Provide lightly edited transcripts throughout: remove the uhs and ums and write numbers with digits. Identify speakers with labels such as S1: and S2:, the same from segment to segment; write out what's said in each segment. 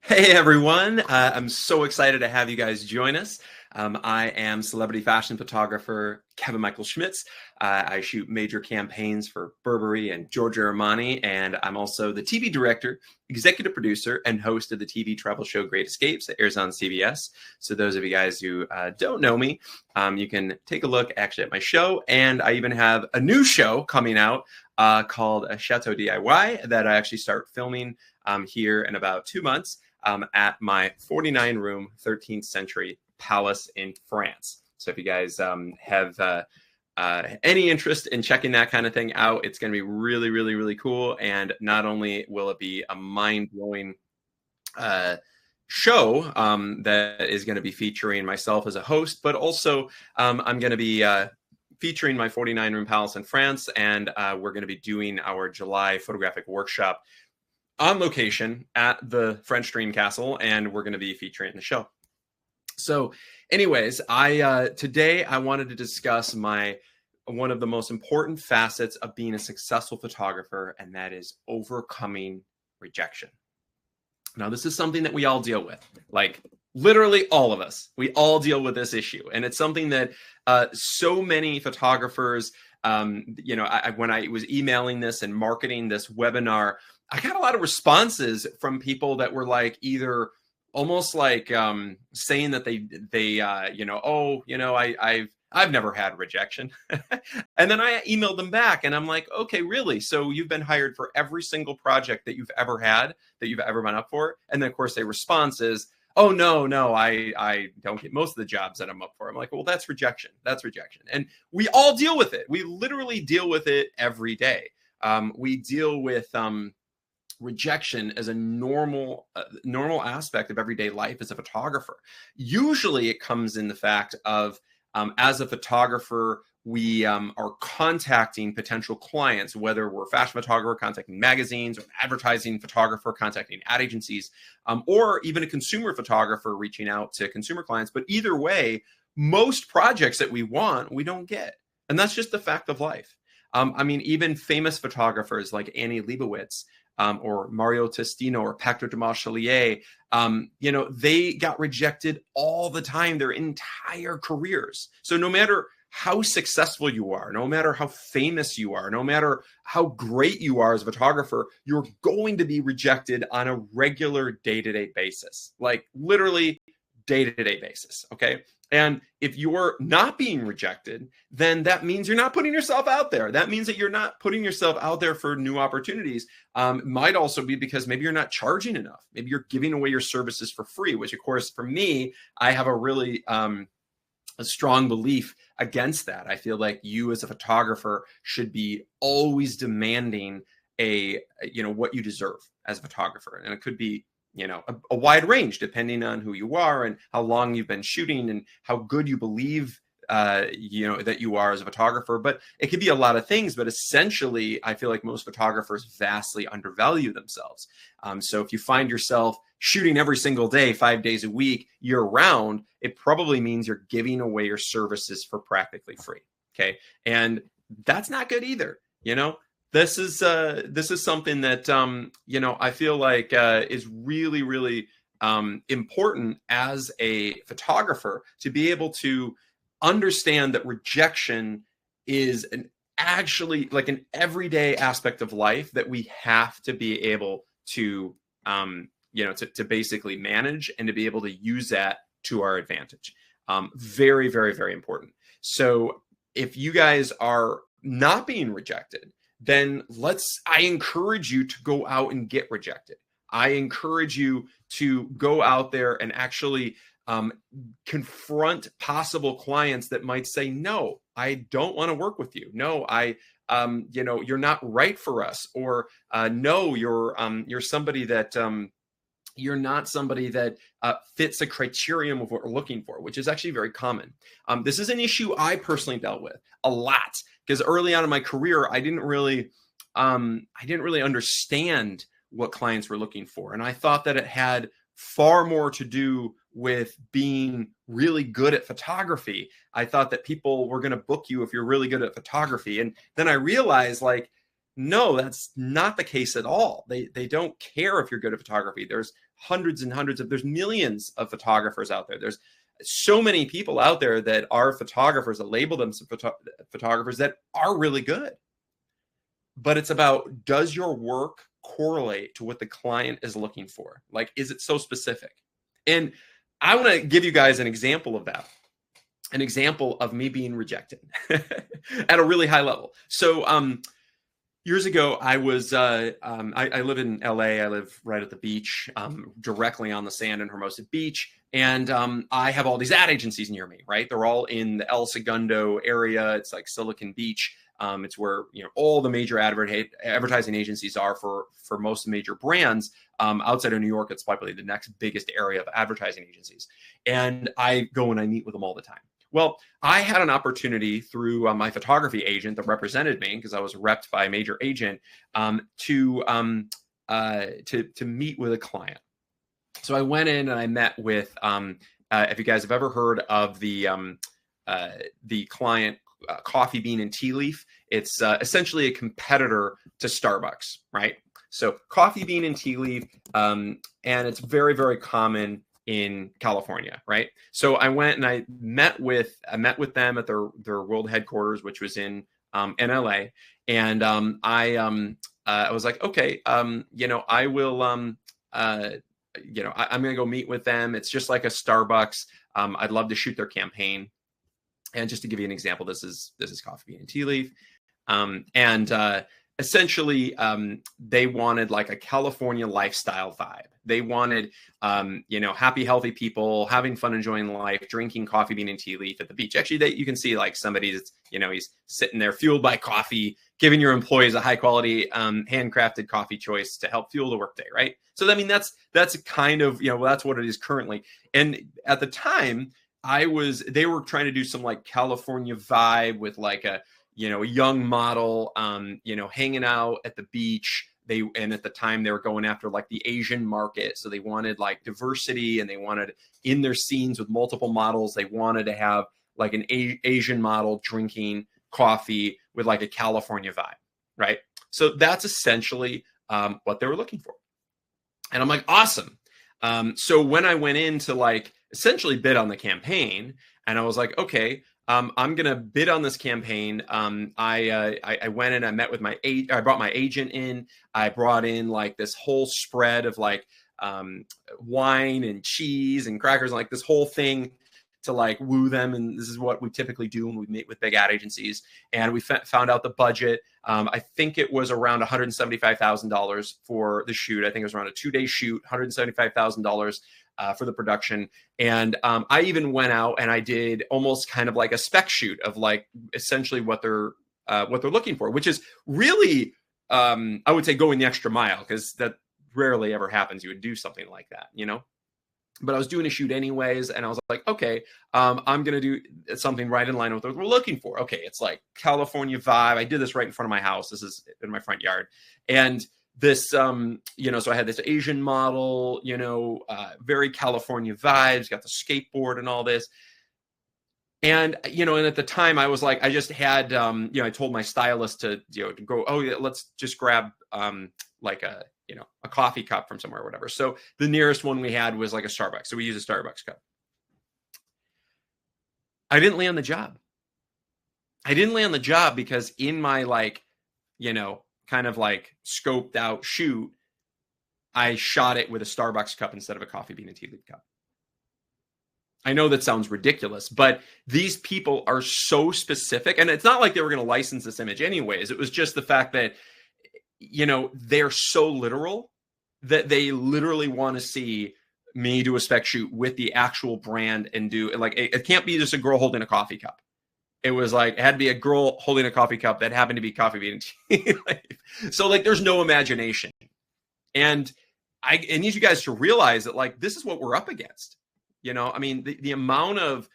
S1: Hey everyone, I'm so excited to have you guys join us. I am celebrity fashion photographer Kevin Michael Schmitz. I shoot major campaigns for Burberry and Giorgio Armani, and I'm also the TV director, executive producer, and host of the TV travel show Great Escapes that airs on CBS. So those of you guys who don't know me, you can take a look actually at my show, and I even have a new show coming out called Chateau DIY that I actually start filming here in about 2 months. At my 49-room 13th century palace in France. So if you guys have any interest in checking that kind of thing out, it's going to be really, really, really cool. And not only will it be a mind-blowing show that is going to be featuring myself as a host, but also I'm going to be featuring my 49-room palace in France, and we're going to be doing our July photographic workshop on location at the French Dream Castle, and we're going to be featuring the show. So anyways, today I wanted to discuss one of the most important facets of being a successful photographer, and that is overcoming rejection. Now, this is something that we all deal with, like literally all of us. We all deal with this issue, and it's something that so many photographers, when I was emailing this and marketing this webinar, I got a lot of responses from people that were like either almost like saying that I've never had rejection. And then I emailed them back and I'm like, okay, really? So you've been hired for every single project that you've ever had, that you've ever been up for? And then of course their response is, oh, no, I don't get most of the jobs that I'm up for. I'm like, well, that's rejection. That's rejection. And we all deal with it. We literally deal with it every day. We deal with rejection as a normal aspect of everyday life as a photographer. Usually it comes in the fact of, as a photographer, we are contacting potential clients, whether we're a fashion photographer contacting magazines, or an advertising photographer contacting ad agencies, or even a consumer photographer reaching out to consumer clients. But either way, most projects that we want, we don't get. And that's just the fact of life. Even famous photographers like Annie Leibovitz, or Mario Testino or Paco de Marchelier, they got rejected all the time, their entire careers. So no matter how successful you are, no matter how famous you are, no matter how great you are as a photographer, you're going to be rejected on a regular day-to-day basis, like literally day-to-day basis, okay? And if you're not being rejected, then that means you're not putting yourself out there. That means that you're not putting yourself out there for new opportunities. Might also be because maybe you're not charging enough. Maybe you're giving away your services for free, which of course, for me, I have a really a strong belief against that. I feel like you as a photographer should be always demanding what you deserve as a photographer. And it could be a wide range depending on who you are and how long you've been shooting and how good you believe, that you are as a photographer. But it could be a lot of things. But essentially, I feel like most photographers vastly undervalue themselves. So if you find yourself shooting every single day, 5 days a week, year round, it probably means you're giving away your services for practically free. Okay. And that's not good either. This is something that, I feel like is really, really important as a photographer to be able to understand that rejection is actually like an everyday aspect of life that we have to be able to, to basically manage and to be able to use that to our advantage. Very, very, very important. So if you guys are not being rejected, then I encourage you to go out and get rejected. I encourage you to go out there and actually confront possible clients that might say, no, I don't want to work with you. No, you're not right for us. Or no, you're somebody that you're not somebody that fits the criterion of what we're looking for, which is actually very common. This is an issue I personally dealt with a lot because early on in my career, I didn't really understand what clients were looking for. And I thought that it had far more to do with being really good at photography. I thought that people were going to book you if you're really good at photography. And then I realized, like, no, that's not the case at all. They don't care if you're good at photography. There's hundreds and hundreds of, there's millions of photographers out there. There's so many people out there that are photographers, that label themselves photographers, that are really good. But it's about, does your work correlate to what the client is looking for? Like, is it so specific? And I want to give you guys an example of that. An example of me being rejected at a really high level. So years ago, I was, I live in LA. I live right at the beach, directly on the sand in Hermosa Beach. And I have all these ad agencies near me, right? They're all in the El Segundo area. It's like Silicon Beach. It's where, you know, all the major advertising agencies are for most major brands. Outside of New York, it's probably the next biggest area of advertising agencies. And I go and I meet with them all the time. Well, I had an opportunity through my photography agent that represented me, because I was repped by a major agent, to meet with a client. So I went in and I met with, if you guys have ever heard of the client Coffee Bean and Tea Leaf, it's essentially a competitor to Starbucks, right? So Coffee Bean and Tea Leaf, and it's very, very common in California, right? So I went and I met with them at their world headquarters, which was in LA, and I was like, okay, you know, I will, you know, I'm going to go meet with them. It's just like a Starbucks. I'd love to shoot their campaign. And just to give you an example, this is Coffee Bean and Tea Leaf, and essentially, they wanted like a California lifestyle vibe. They wanted, you know, happy, healthy people having fun, enjoying life, drinking coffee bean and tea leaf at the beach. Actually, you can see like somebody that's, you know, he's sitting there fueled by coffee, giving your employees a high quality, handcrafted coffee choice to help fuel the workday, right? So, I mean, that's kind of, you know, that's what it is currently. And at the time, they were trying to do some like California vibe with like a, you know, a young model, you know, hanging out at the beach. And at the time they were going after like the Asian market. So they wanted like diversity, and they wanted in their scenes with multiple models, they wanted to have like an Asian model drinking coffee with like a California vibe, right? So that's essentially what they were looking for. And I'm like, awesome. So when I went in to like essentially bid on the campaign, and I was like, okay, I'm going to bid on this campaign. I went in, I met with I brought my agent in. I brought in like this whole spread of like wine and cheese and crackers, and like this whole thing to like woo them. And this is what we typically do when we meet with big ad agencies. And we found out the budget. I think it was around $175,000 for the shoot. I think it was around a 2-day shoot, $175,000 for the production. And I even went out and I did almost kind of like a spec shoot of like essentially what they're looking for, which is really, I would say, going the extra mile, because that rarely ever happens. You would do something like that, you know? But I was doing a shoot anyways, and I was like, okay, I'm going to do something right in line with what we're looking for. Okay, it's like California vibe. I did this right in front of my house. This is in my front yard. And this, you know, so I had this Asian model, you know, very California vibes, got the skateboard and all this. And, you know, and at the time I was like, I just had, you know, I told my stylist to, you know, to go, oh yeah, let's just grab like a, you know, a coffee cup from somewhere or whatever. So the nearest one we had was like a Starbucks. So we used a Starbucks cup. I didn't land the job. I didn't land the job because in my like, you know, kind of like scoped out shoot, I shot it with a Starbucks cup instead of a coffee bean and tea leaf cup. I know that sounds ridiculous, but these people are so specific, and it's not like they were going to license this image anyways. It was just the fact that, you know, they're so literal that they literally want to see me do a spec shoot with the actual brand and do like, it can't be just a girl holding a coffee cup. It was like, it had to be a girl holding a coffee cup that happened to be coffee bean and tea leaf. So like, there's no imagination. And I need you guys to realize that like, this is what we're up against. You know, I mean, the amount of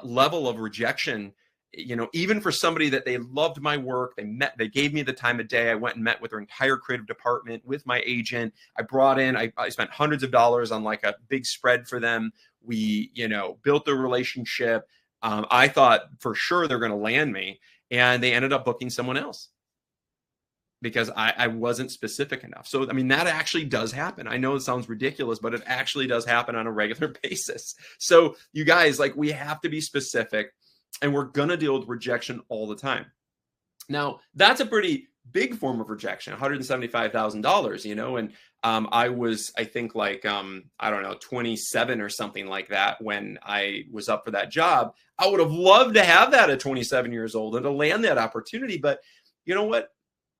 S1: level of rejection, you know, even for somebody that they loved my work, they gave me the time of day. I went and met with their entire creative department with my agent. I spent hundreds of dollars on like a big spread for them. We, you know, built the relationship. I thought for sure they're going to land me, and they ended up booking someone else. because I wasn't specific enough. So, I mean, that actually does happen. I know it sounds ridiculous, but it actually does happen on a regular basis. So you guys, like, we have to be specific, and we're going to deal with rejection all the time. Now, that's a pretty big form of rejection, $175,000, and I was, I think, like, I don't know, 27 or something like that when I was up for that job. I would have loved to have that at 27 years old and to land that opportunity. But you know what?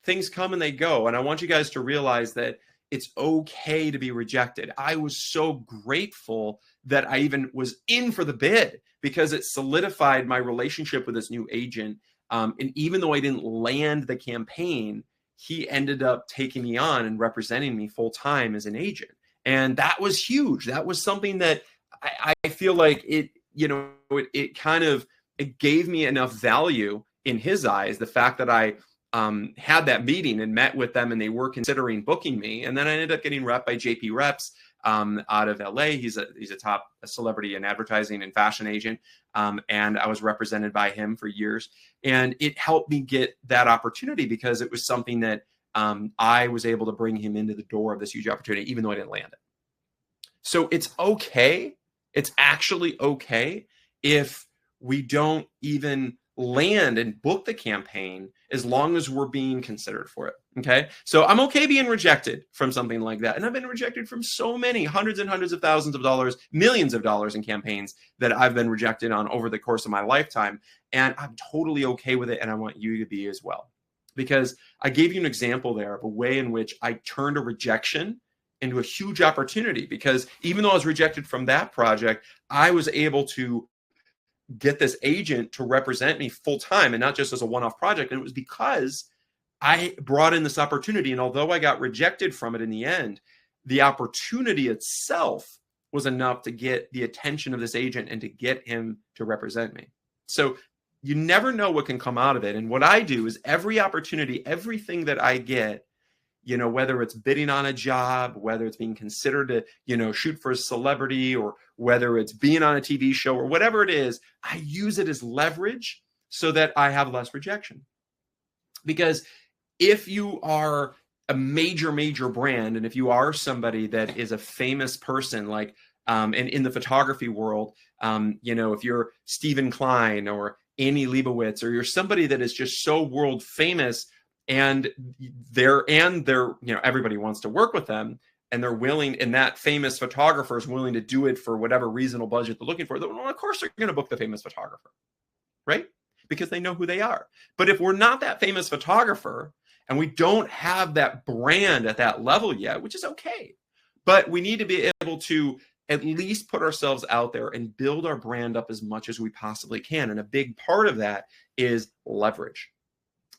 S1: Things come and they go. And I want you guys to realize that it's okay to be rejected. I was so grateful that I even was in for the bid, because it solidified my relationship with this new agent. And even though I didn't land the campaign, he ended up taking me on and representing me full time as an agent. And that was huge. That was something that I feel like it gave me enough value in his eyes, the fact that I had that meeting and met with them and they were considering booking me. And then I ended up getting rep by JP Reps out of LA. He's a top celebrity and advertising and fashion agent. And I was represented by him for years. And it helped me get that opportunity because it was something that I was able to bring him into the door of this huge opportunity, even though I didn't land it. So it's okay. It's actually okay if we don't even land and book the campaign, as long as we're being considered for it. Okay. So I'm okay being rejected from something like that. And I've been rejected from so many hundreds and hundreds of thousands of dollars, millions of dollars in campaigns that I've been rejected on over the course of my lifetime. And I'm totally okay with it. And I want you to be as well, because I gave you an example there of a way in which I turned a rejection into a huge opportunity, because even though I was rejected from that project, I was able to get this agent to represent me full time and not just as a one-off project. And it was because I brought in this opportunity. And although I got rejected from it in the end, the opportunity itself was enough to get the attention of this agent and to get him to represent me. So you never know what can come out of it. And what I do is every opportunity, everything that I get, whether it's bidding on a job, whether it's being considered to, shoot for a celebrity, or whether it's being on a TV show or whatever it is, I use it as leverage so that I have less rejection. Because if you are a major, major brand, and if you are somebody that is a famous person, like, and in the photography world, if you're Stephen Klein or Annie Leibovitz, or you're somebody that is just so world famous, and everybody wants to work with them, and they're willing, and that famous photographer is willing to do it for whatever reasonable budget they're looking for, well, of course they're going to book the famous photographer, right? Because they know who they are. But if we're not that famous photographer and we don't have that brand at that level yet, which is okay, but we need to be able to at least put ourselves out there and build our brand up as much as we possibly can. And a big part of that is leverage.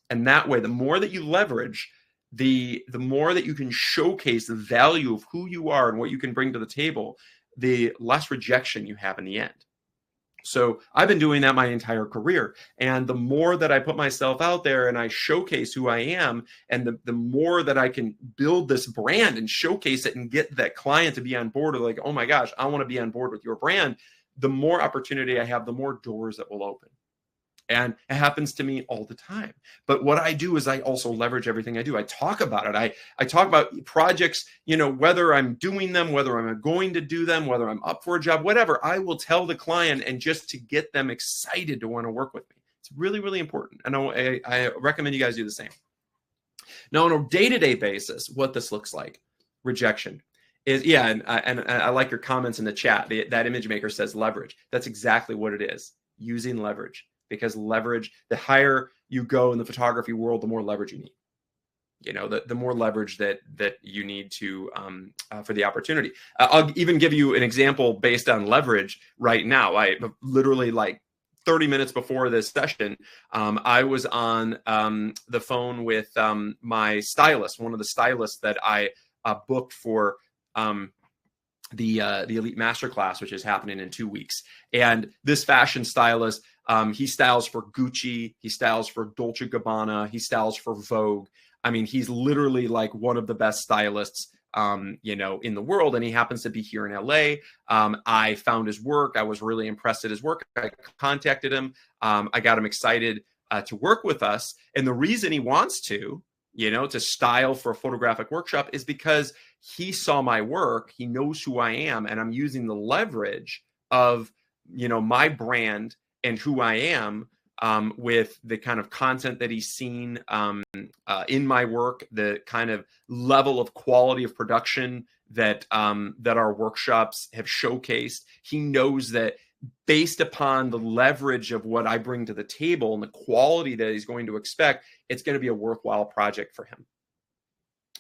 S1: And that way, the more that you leverage, the more that you can showcase the value of who you are and what you can bring to the table, the less rejection you have in the end. So I've been doing that my entire career. And the more that I put myself out there and I showcase who I am, and the more that I can build this brand and showcase it and get that client to be on board, or like, oh my gosh, I want to be on board with your brand, the more opportunity I have, the more doors that will open. And it happens to me all the time. But what I do is I also leverage everything I do. I talk about it. I talk about projects, whether I'm doing them, whether I'm going to do them, whether I'm up for a job, whatever, I will tell the client, and just to get them excited to want to work with me. It's really, really important. And I recommend you guys do the same. Now, on a day-to-day basis, what this looks like, rejection is, and I like your comments in the chat. That image maker says leverage. That's exactly what it is, using leverage. Because leverage, the higher you go in the photography world, the more leverage you need. The more leverage that you need to for the opportunity. I'll even give you an example based on leverage right now. I literally, like 30 minutes before this session, I was on the phone with my stylist, one of the stylists that I booked for the Elite Masterclass, which is happening in 2 weeks. And this fashion stylist, he styles for Gucci, he styles for Dolce & Gabbana, he styles for Vogue. I mean, he's literally like one of the best stylists, in the world. And he happens to be here in LA. I found his work. I was really impressed at his work. I contacted him. I got him excited to work with us. And the reason he wants to to style for a photographic workshop is because he saw my work, he knows who I am, and I'm using the leverage of, my brand and who I am, with the kind of content that he's seen in my work, the kind of level of quality of production that our workshops have showcased. He knows that based upon the leverage of what I bring to the table and the quality that he's going to expect, it's going to be a worthwhile project for him.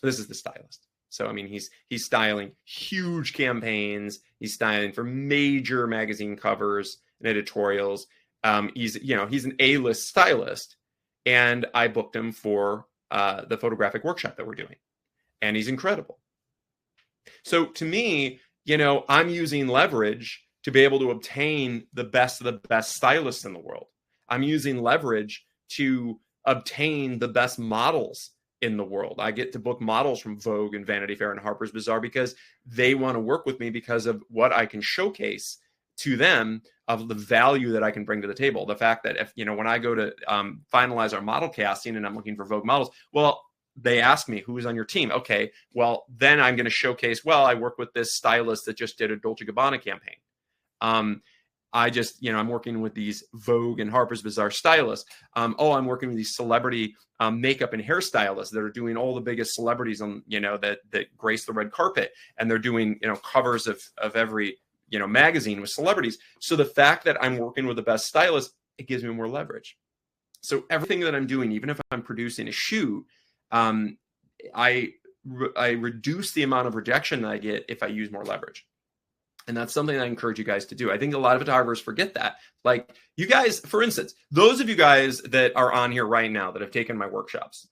S1: This is the stylist. So, I mean, he's styling huge campaigns. He's styling for major magazine covers and editorials. He's an A-list stylist, and I booked him for the photographic workshop that we're doing, and he's incredible. So to me, I'm using leverage to be able to obtain the best of the best stylists in the world. I'm using leverage to obtain the best models in the world. I get to book models from Vogue and Vanity Fair and Harper's Bazaar because they want to work with me because of what I can showcase to them of the value that I can bring to the table. The fact that if, when I go to finalize our model casting and I'm looking for Vogue models, well, they ask me who's on your team. Okay, well, then I'm going to showcase, I work with this stylist that just did a Dolce & Gabbana campaign. I'm working with these Vogue and Harper's Bazaar stylists. I'm working with these celebrity makeup and hairstylists that are doing all the biggest celebrities on, that grace the red carpet. And they're doing, covers of every, magazine with celebrities. So the fact that I'm working with the best stylist, it gives me more leverage. So everything that I'm doing, even if I'm producing a shoot, I reduce the amount of rejection that I get if I use more leverage. And that's something I encourage you guys to do. I think a lot of photographers forget that. Like you guys, for instance, those of you guys that are on here right now that have taken my workshops,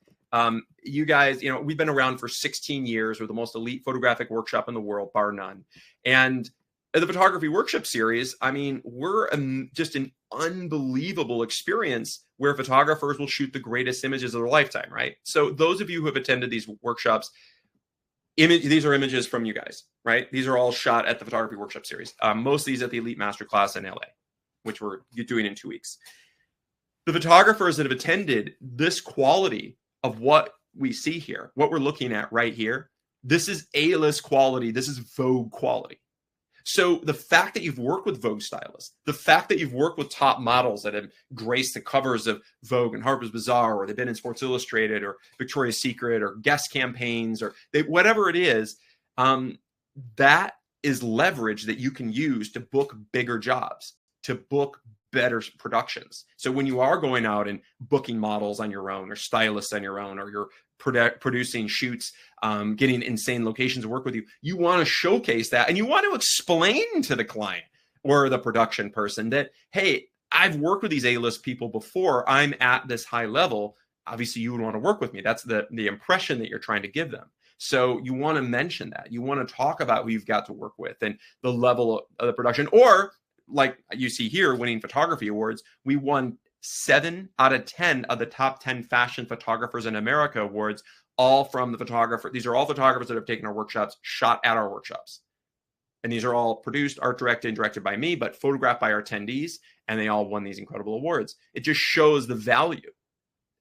S1: you guys, we've been around for 16 years. We're the most elite photographic workshop in the world, bar none. And the photography workshop series, I mean, we're just an unbelievable experience where photographers will shoot the greatest images of their lifetime, right? So those of you who have attended these workshops, these are images from you guys, right? These are all shot at the photography workshop series. Most of these at the Elite Masterclass in LA, which we're doing in 2 weeks. The photographers that have attended this quality of what we see here, what we're looking at right here, this is A-list quality. This is Vogue quality. So the fact that you've worked with Vogue stylists, the fact that you've worked with top models that have graced the covers of Vogue and Harper's Bazaar, or they've been in Sports Illustrated or Victoria's Secret or guest campaigns, or whatever it is, that is leverage that you can use to book bigger jobs, to book better productions. So when you are going out and booking models on your own or stylists on your own, or you're producing shoots, getting insane locations to work with you, you want to showcase that, and you want to explain to the client or the production person that, hey, I've worked with these A-list people before. I'm at this high level. Obviously, you would want to work with me. That's the impression that you're trying to give them. So you want to mention that. You want to talk about who you've got to work with and the level of the production. Or like you see here, winning photography awards, we won 7 out of 10 of the top 10 fashion photographers in America awards, all from the photographer. These are all photographers that have taken our workshops, shot at our workshops. And these are all produced, art directed, and directed by me, but photographed by our attendees. And they all won these incredible awards. It just shows the value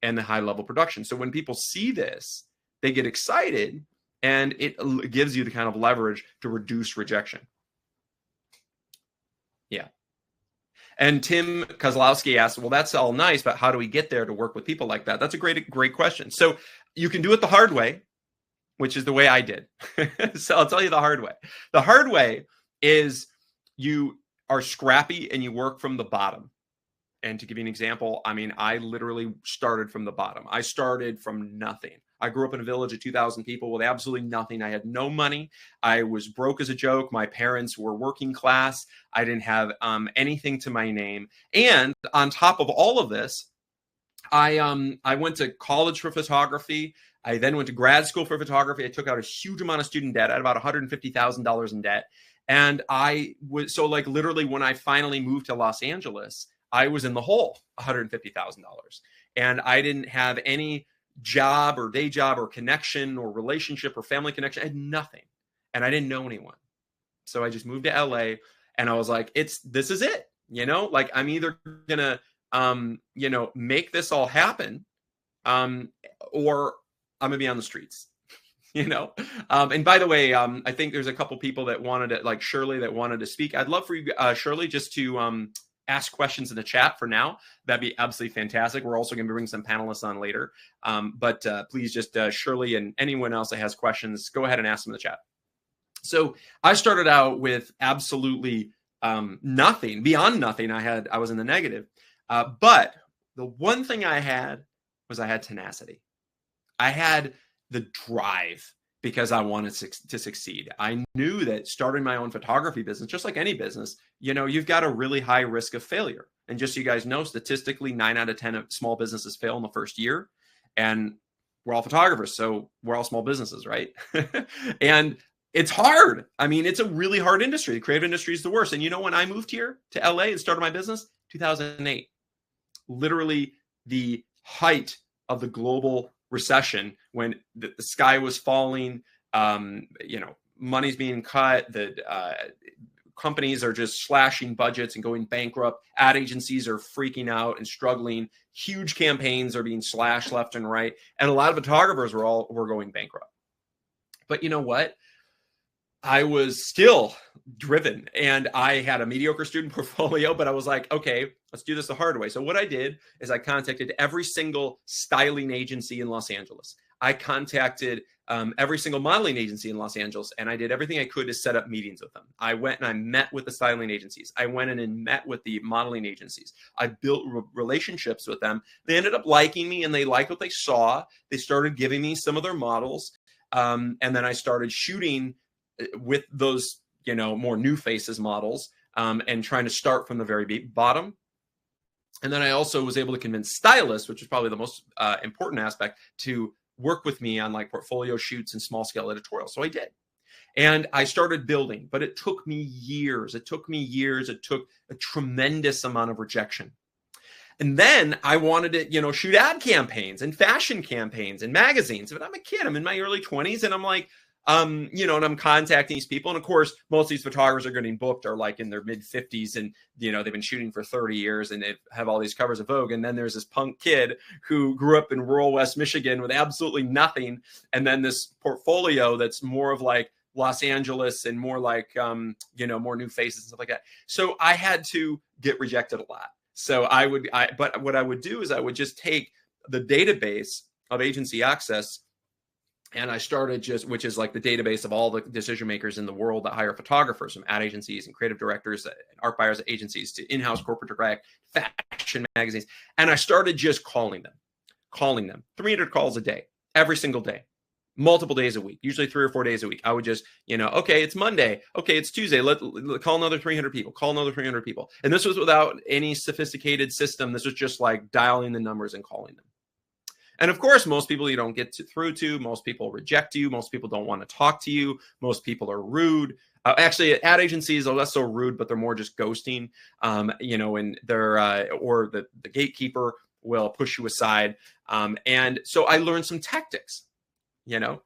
S1: and the high level production. So when people see this, they get excited, and it gives you the kind of leverage to reduce rejection. Yeah. And Tim Kozlowski asked, well, that's all nice, but how do we get there to work with people like that? That's a great question. So you can do it the hard way, which is the way I did. So I'll tell you the hard way. The hard way is you are scrappy and you work from the bottom. And to give you an example, I mean, I literally started from the bottom. I started from nothing. I grew up in a village of 2,000 people with absolutely nothing. I had no money. I was broke as a joke. My parents were working class. I didn't have anything to my name. And on top of all of this, I went to college for photography. I then went to grad school for photography. I took out a huge amount of student debt. I had about $150,000 in debt. And I was, so like literally when I finally moved to Los Angeles, I was in the hole, $150,000. And I didn't have any job or day job or connection or relationship or family connection. I had nothing. And I didn't know anyone. So I just moved to LA, and I was like, this is it. Like I'm either gonna, make this all happen, or I'm gonna be on the streets. And by the way, I think there's a couple people that wanted to, like Shirley, that wanted to speak. I'd love for you, Shirley, just to ask questions in the chat for now. That'd be absolutely fantastic. We're also going to bring some panelists on later. But please just Shirley and anyone else that has questions, go ahead and ask them in the chat. So I started out with absolutely nothing, beyond nothing. I was in the negative. But the one thing I had tenacity. I had the drive because I wanted to succeed. I knew that starting my own photography business, just like any business, you've got a really high risk of failure. And just so you guys know, statistically, 9 out of 10 of small businesses fail in the first year. And we're all photographers, so we're all small businesses, right? And it's hard. I mean, it's a really hard industry. The creative industry is the worst. And when I moved here to LA and started my business, 2008, literally the height of the global recession, when the sky was falling, money's being cut, the companies are just slashing budgets and going bankrupt. Ad agencies are freaking out and struggling. Huge campaigns are being slashed left and right. And a lot of photographers were going bankrupt. But you know what? I was still driven, and I had a mediocre student portfolio, but I was like, okay, let's do this the hard way. So what I did is I contacted every single styling agency in Los Angeles. I contacted every single modeling agency in Los Angeles, and I did everything I could to set up meetings with them. I went and I met with the styling agencies. I went in and met with the modeling agencies. I built relationships with them. They ended up liking me, and they liked what they saw. They started giving me some of their models, and then I started shooting with those, more new faces models, and trying to start from the very bottom. And then I also was able to convince stylists, which is probably the most important aspect, to work with me on like portfolio shoots and small scale editorials. So I did. And I started building, but it took me years. It took a tremendous amount of rejection. And then I wanted to, shoot ad campaigns and fashion campaigns and magazines. But I'm a kid. I'm in my early 20s, and I'm like, and I'm contacting these people. And of course, most of these photographers are getting booked are like in their mid 50s, and, they've been shooting for 30 years and they have all these covers of Vogue. And then there's this punk kid who grew up in rural West Michigan with absolutely nothing. And then this portfolio that's more of like Los Angeles and more like, more new faces and stuff like that. So I had to get rejected a lot. So but what I would do is I would just take the database of agency access, and I started which is like the database of all the decision makers in the world that hire photographers, from ad agencies and creative directors, and art buyers at agencies, to in-house corporate direct, fashion magazines. And I started just calling them 300 calls a day, every single day, multiple days a week, usually 3 or 4 days a week. I would just, okay, it's Monday. Okay, it's Tuesday. Let call another 300 people, call another 300 people. And this was without any sophisticated system. This was just like dialing the numbers and calling them. And of course, most people you don't get through to. Most people reject you. Most people don't want to talk to you. Most people are rude. Actually, ad agencies are less so rude, but they're more just ghosting. And they're or the gatekeeper will push you aside. And so I learned some tactics,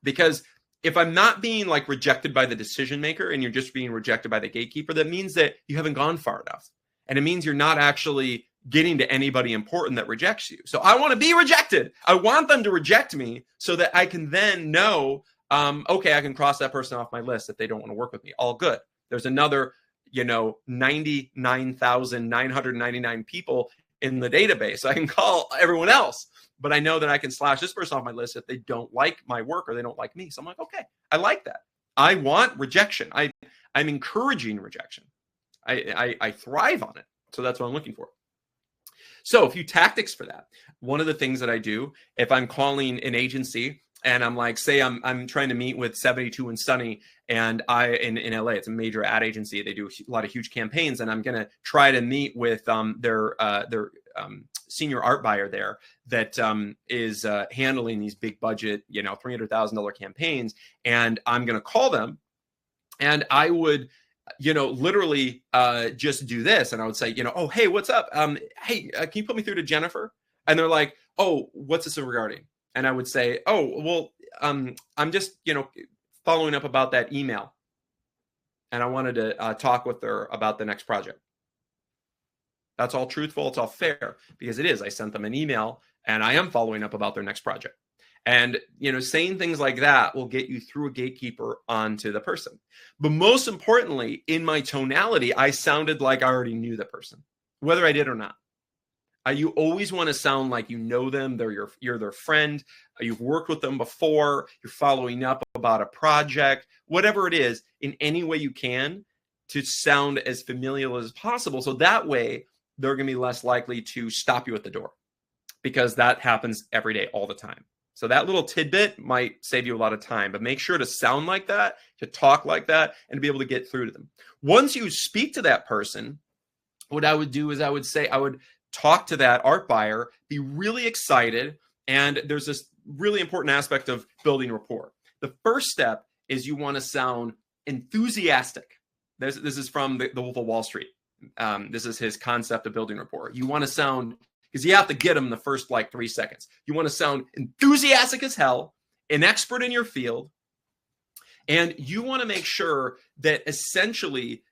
S1: because if I'm not being like rejected by the decision maker and you're just being rejected by the gatekeeper, that means that you haven't gone far enough. And it means you're not actually getting to anybody important that rejects you. So I want to be rejected. I want them to reject me so that I can then know, okay, I can cross that person off my list if they don't want to work with me. All good. There's another, 99,999 people in the database. I can call everyone else, but I know that I can slash this person off my list if they don't like my work or they don't like me. So I'm like, okay, I like that. I want rejection. I'm encouraging rejection. I thrive on it. So that's what I'm looking for. So a few tactics for that. One of the things that I do, if I'm calling an agency and I'm like, say I'm trying to meet with 72 and Sunny, and in LA, it's a major ad agency. They do a lot of huge campaigns, and I'm going to try to meet with their senior art buyer there that is handling these big budget, $300,000 campaigns. And I'm going to call them, and I would literally just do this. And I would say, oh, hey, what's up? Hey, can you put me through to Jennifer? And they're like, oh, what's this regarding? And I would say, oh, well, I'm just, following up about that email. And I wanted to talk with her about the next project. That's all truthful. It's all fair, because it is. I sent them an email and I am following up about their next project. And, saying things like that will get you through a gatekeeper onto the person. But most importantly, in my tonality, I sounded like I already knew the person, whether I did or not. You always want to sound like you know them. You're their friend. You've worked with them before. You're following up about a project, whatever it is, in any way you can to sound as familial as possible. So that way, they're going to be less likely to stop you at the door, because that happens every day, all the time. So that little tidbit might save you a lot of time, but make sure to sound like that, to talk like that, and to be able to get through to them. Once you speak to that person, what I would do is I would talk to that art buyer, be really excited. And there's this really important aspect of building rapport. The first step is you want to sound enthusiastic. This is from the Wolf of Wall Street. This is his concept of building rapport. You want to sound, because you have to get them the first 3 seconds. You want to sound enthusiastic as hell, an expert in your field, and you want to make sure that essentially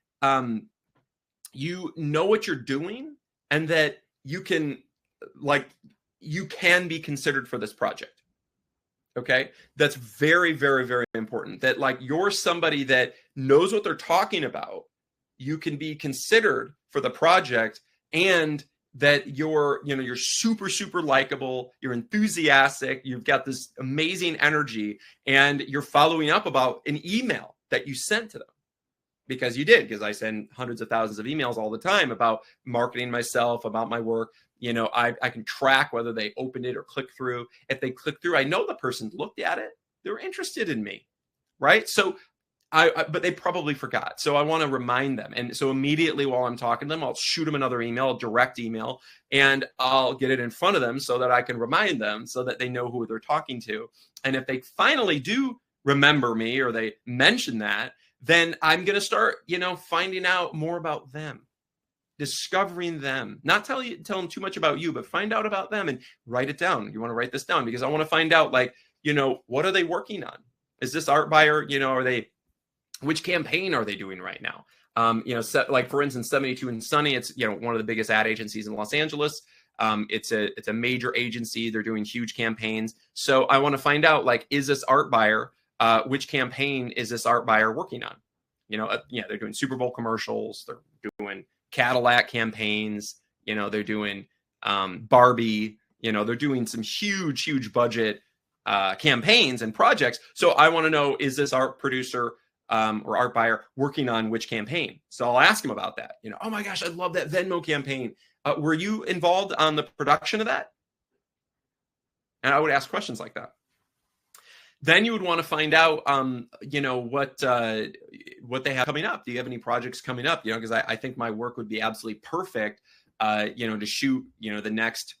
S1: you know what you're doing, and that you can be considered for this project. Okay, that's very, very, very important. That you're somebody that knows what they're talking about. You can be considered for the project, and that you're super, super likable, you're enthusiastic, you've got this amazing energy, and you're following up about an email that you sent to them. Because you did, because I send hundreds of thousands of emails all the time about marketing myself, about my work. I can track whether they opened it or clicked through. If they click through, I know the person looked at it. They're interested in me, right? So but they probably forgot. So I want to remind them. And so immediately while I'm talking to them, I'll shoot them another email, a direct email, and I'll get it in front of them so that I can remind them, so that they know who they're talking to. And if they finally do remember me, or they mention that, then I'm going to start, finding out more about them, discovering them, not tell them too much about you, but find out about them and write it down. You want to write this down, because I want to find out, what are they working on? Is this art buyer, which campaign are they doing right now? For instance, 72 and Sunny, it's, one of the biggest ad agencies in Los Angeles. It's a major agency. They're doing huge campaigns. So I want to find out, is this art buyer, which campaign is this art buyer working on? They're doing Super Bowl commercials. They're doing Cadillac campaigns. They're doing Barbie. They're doing some huge, huge budget campaigns and projects. So I want to know, is this art producer or art buyer working on which campaign? So I'll ask him about that. Oh my gosh, I love that Venmo campaign. Were you involved on the production of that? And I would ask questions like that. Then you would want to find out, what they have coming up. Do you have any projects coming up? Because I think my work would be absolutely perfect, to shoot, the next,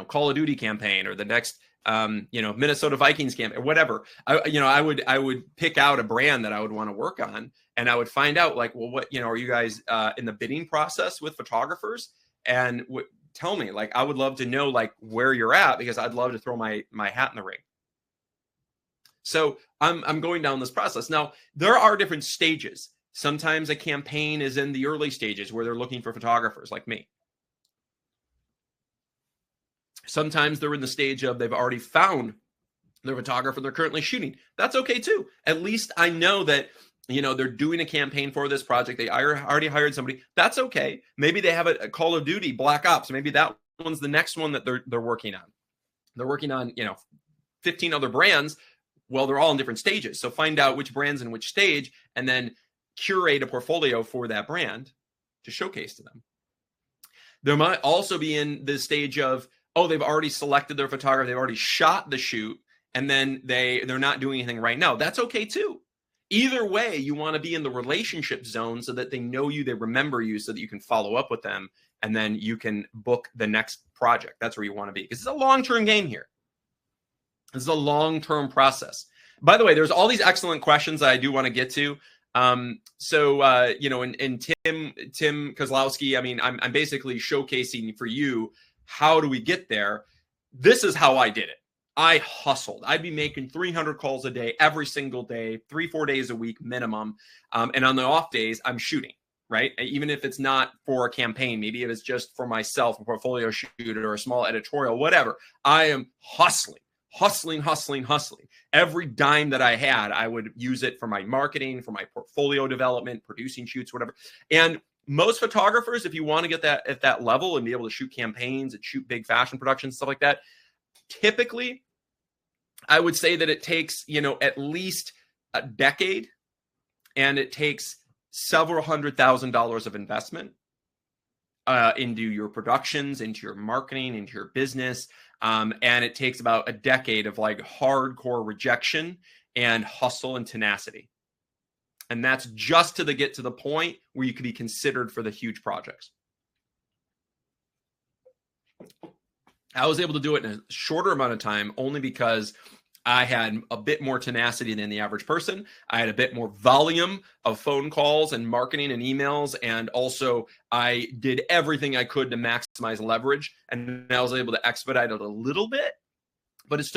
S1: Call of Duty campaign, or the next, Minnesota Vikings campaign, or whatever. I would pick out a brand that I would want to work on, and I would find out, what, are you guys in the bidding process with photographers? And tell me, I would love to know, where you're at, because I'd love to throw my hat in the ring. So I'm going down this process. Now, there are different stages. Sometimes a campaign is in the early stages where they're looking for photographers like me. Sometimes they're in the stage of they've already found their photographer they're currently shooting. That's okay too. At least I know that, they're doing a campaign for this project. They already hired somebody. That's okay. Maybe they have a Call of Duty Black Ops. Maybe that one's the next one that they're working on. They're working on, 15 other brands. Well, they're all in different stages. So find out which brand's in which stage, and then curate a portfolio for that brand to showcase to them. There might also be in the stage of, they've already selected their photographer, they've already shot the shoot, and then they're not doing anything right now. That's okay too. Either way, you want to be in the relationship zone so that they know you, they remember you, so that you can follow up with them, and then you can book the next project. That's where you want to be, because it's a long-term game here. This is a long-term process. By the way, there's all these excellent questions that I do want to get to. And Tim Kozlowski, I'm basically showcasing for you, how do we get there? This is how I did it. I hustled. I'd be making 300 calls a day, every single day, 3-4 days a week minimum. And on the off days, I'm shooting, right? Even if it's not for a campaign, maybe if it's just for myself, a portfolio shoot or a small editorial, whatever, I am hustling hustling. Every dime that I had, I would use it for my marketing, for my portfolio development, producing shoots, whatever. And most photographers, if you want to get that at that level and be able to shoot campaigns and shoot big fashion productions, stuff like that, typically, I would say that it takes, at least a decade, and it takes several $100,000 of investment into your productions, into your marketing, into your business. And it takes about a decade of like hardcore rejection and hustle and tenacity. And that's just to get to the point where you could be considered for the huge projects. I was able to do it in a shorter amount of time only because I had a bit more tenacity than the average person. I had a bit more volume of phone calls and marketing and emails. And also I did everything I could to maximize leverage. And I was able to expedite it a little bit, but it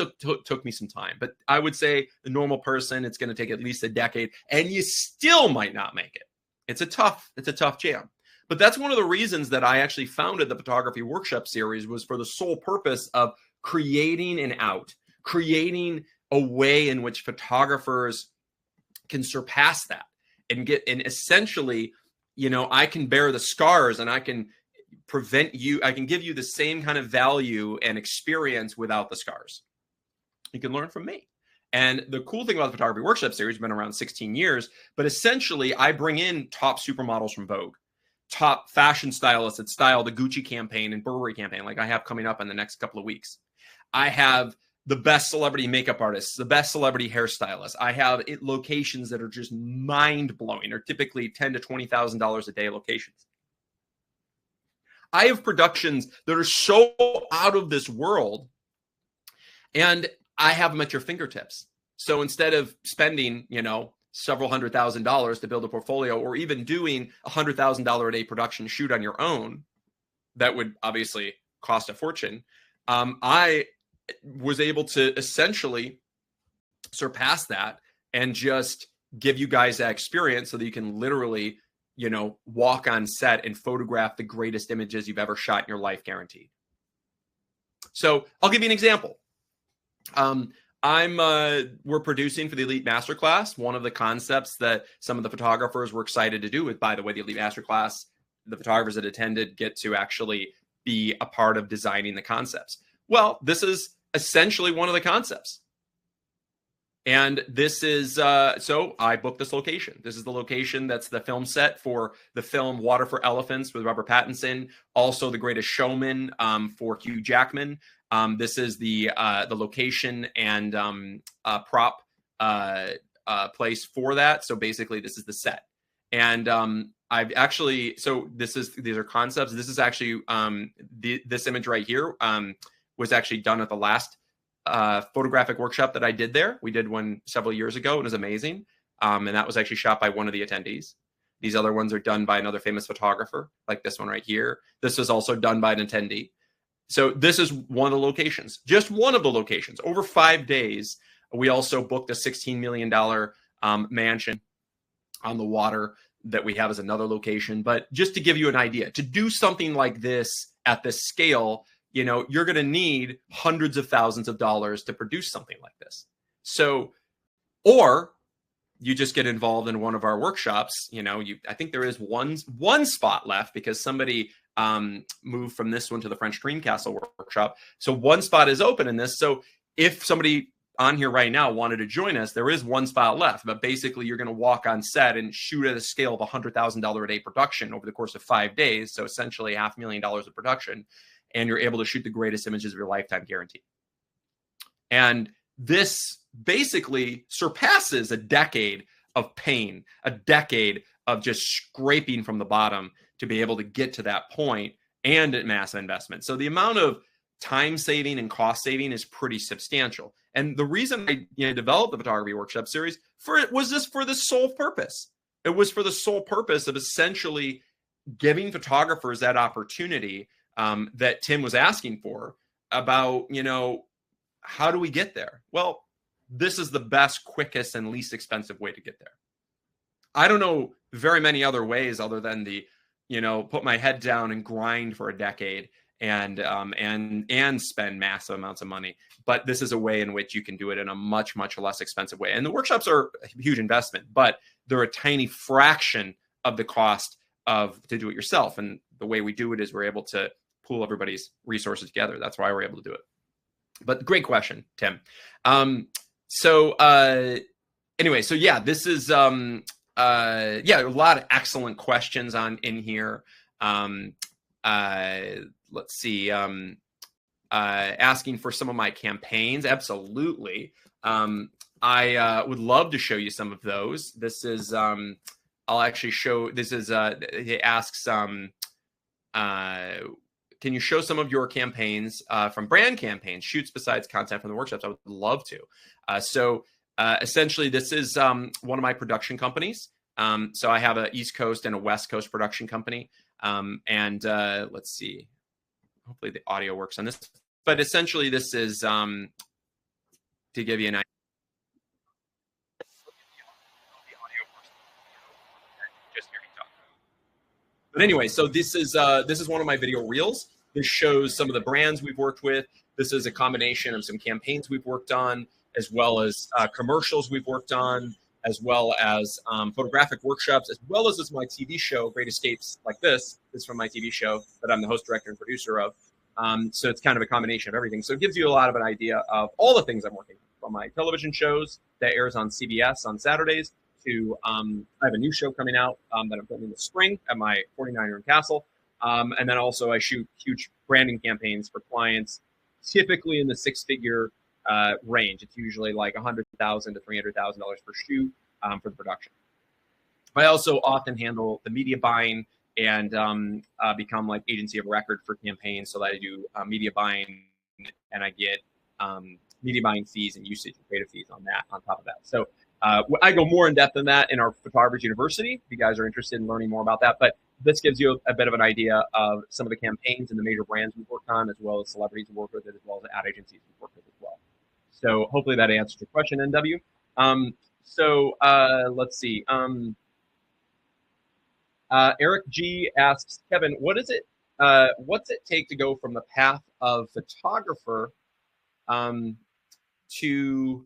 S1: took me some time. But I would say the normal person, it's going to take at least a decade, and you still might not make it. It's a tough jam. But that's one of the reasons that I actually founded the Photography Workshop series, was for the sole purpose of creating creating a way in which photographers can surpass that and essentially, I can bear the scars and I can I can give you the same kind of value and experience without the scars. You can learn from me. And the cool thing about the Photography Workshop series, been around 16 years, but essentially I bring in top supermodels from Vogue, top fashion stylists that style the Gucci campaign and Burberry campaign, like I have coming up in the next couple of weeks. I have the best celebrity makeup artists, the best celebrity hairstylists. I have locations that are just mind-blowing, or typically $10,000 to $20,000 a day locations. I have productions that are so out of this world, and I have them at your fingertips. So instead of spending, several $100,000 to build a portfolio, or even doing $100,000 a day production shoot on your own, that would obviously cost a fortune. I was able to essentially surpass that and just give you guys that experience so that you can literally, walk on set and photograph the greatest images you've ever shot in your life, guaranteed. So I'll give you an example. We're producing for the Elite Masterclass. One of the concepts that some of the photographers were excited to do with, by the way, the Elite Masterclass, the photographers that attended get to actually be a part of designing the concepts. Well, this is essentially one of the concepts. And this is, so I booked this location. This is the location that's the film set for the film Water for Elephants with Robert Pattinson. Also The Greatest Showman for Hugh Jackman. This is the location and prop place for that. So basically this is the set. And I've actually, these are concepts. This is actually, this image right here was actually done at the last photographic workshop that I did there. We did one several years ago. It was amazing. And that was actually shot by one of the attendees. These other ones are done by another famous photographer, like this one right here. This was also done by an attendee. So this is one of the locations, just one of the locations. Over 5 days, we also booked a $16 million mansion on the water that we have as another location. But just to give you an idea, to do something like this at this scale, you're going to need hundreds of thousands of dollars to produce something like this. So, or you just get involved in one of our workshops. I think there is one spot left because somebody moved from this one to the French Dream Castle workshop. So one spot is open in this. So if somebody on here right now wanted to join us, there is one spot left. But basically, you're going to walk on set and shoot at a scale of $100,000 a day production over the course of 5 days. So essentially $500,000 of production. And you're able to shoot the greatest images of your lifetime, guaranteed. And this basically surpasses a decade of pain, a decade of just scraping from the bottom to be able to get to that point, and at massive investment. So the amount of time saving and cost saving is pretty substantial. And the reason I developed the Photography Workshop series was just for the sole purpose. It was for the sole purpose of essentially giving photographers that opportunity that Tim was asking for about, how do we get there? Well, this is the best, quickest, and least expensive way to get there. I don't know very many other ways other than put my head down and grind for a decade and spend massive amounts of money. But this is a way in which you can do it in a much, much less expensive way. And the workshops are a huge investment, but they're a tiny fraction of the cost to do it yourself. And the way we do it is we're able to pool everybody's resources together. That's why we're able to do it. But great question, Tim. Anyway, so yeah, this is a lot of excellent questions in here. Let's see. Asking for some of my campaigns. Absolutely. I would love to show you some of those. This is, I'll actually show, this is, he asks, can you show some of your campaigns from brand campaigns, shoots besides content from the workshops? I would love to. Essentially, this is one of my production companies. So I have an East Coast and a West Coast production company. Let's see. Hopefully the audio works on this. But essentially, this is to give you an idea. But anyway, so this is one of my video reels. This shows some of the brands we've worked with. This is a combination of some campaigns we've worked on, as well as commercials we've worked on, as well as photographic workshops, as well as my TV show, Great Escapes Like This. This is from my TV show that I'm the host, director, and producer of. So it's kind of a combination of everything. So it gives you a lot of an idea of all the things I'm working on, from my television shows that airs on CBS on Saturdays to I have a new show coming out that I'm filming in the spring at my 49-room castle. And then also I shoot huge branding campaigns for clients, typically in the six-figure range. It's usually like $100,000 to $300,000 per shoot for the production. I also often handle the media buying and become like agency of record for campaigns, so that I do media buying, and I get media buying fees and usage and creative fees on top of that. So I go more in depth than that in our Photography University, if you guys are interested in learning more about that. But this gives you a bit of an idea of some of the campaigns and the major brands we've worked on, as well as celebrities we've worked with, as well as ad agencies we've worked with as well. So hopefully that answers your question, NW. Let's see. Eric G asks, Kevin, what's it take to go from the path of photographer to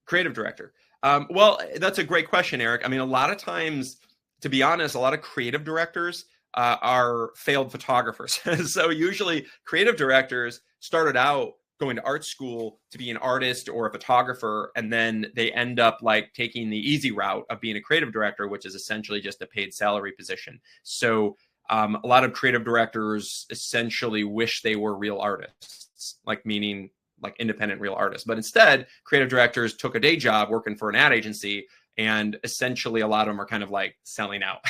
S1: creative director? Well, that's a great question, Eric. I mean, a lot of times, to be honest, a lot of creative directors are failed photographers. So usually creative directors started out going to art school to be an artist or a photographer, and then they end up like taking the easy route of being a creative director, which is essentially just a paid salary position. So a lot of creative directors essentially wish they were real artists, like meaning like independent real artists. But instead, creative directors took a day job working for an ad agency, and essentially a lot of them are kind of like selling out,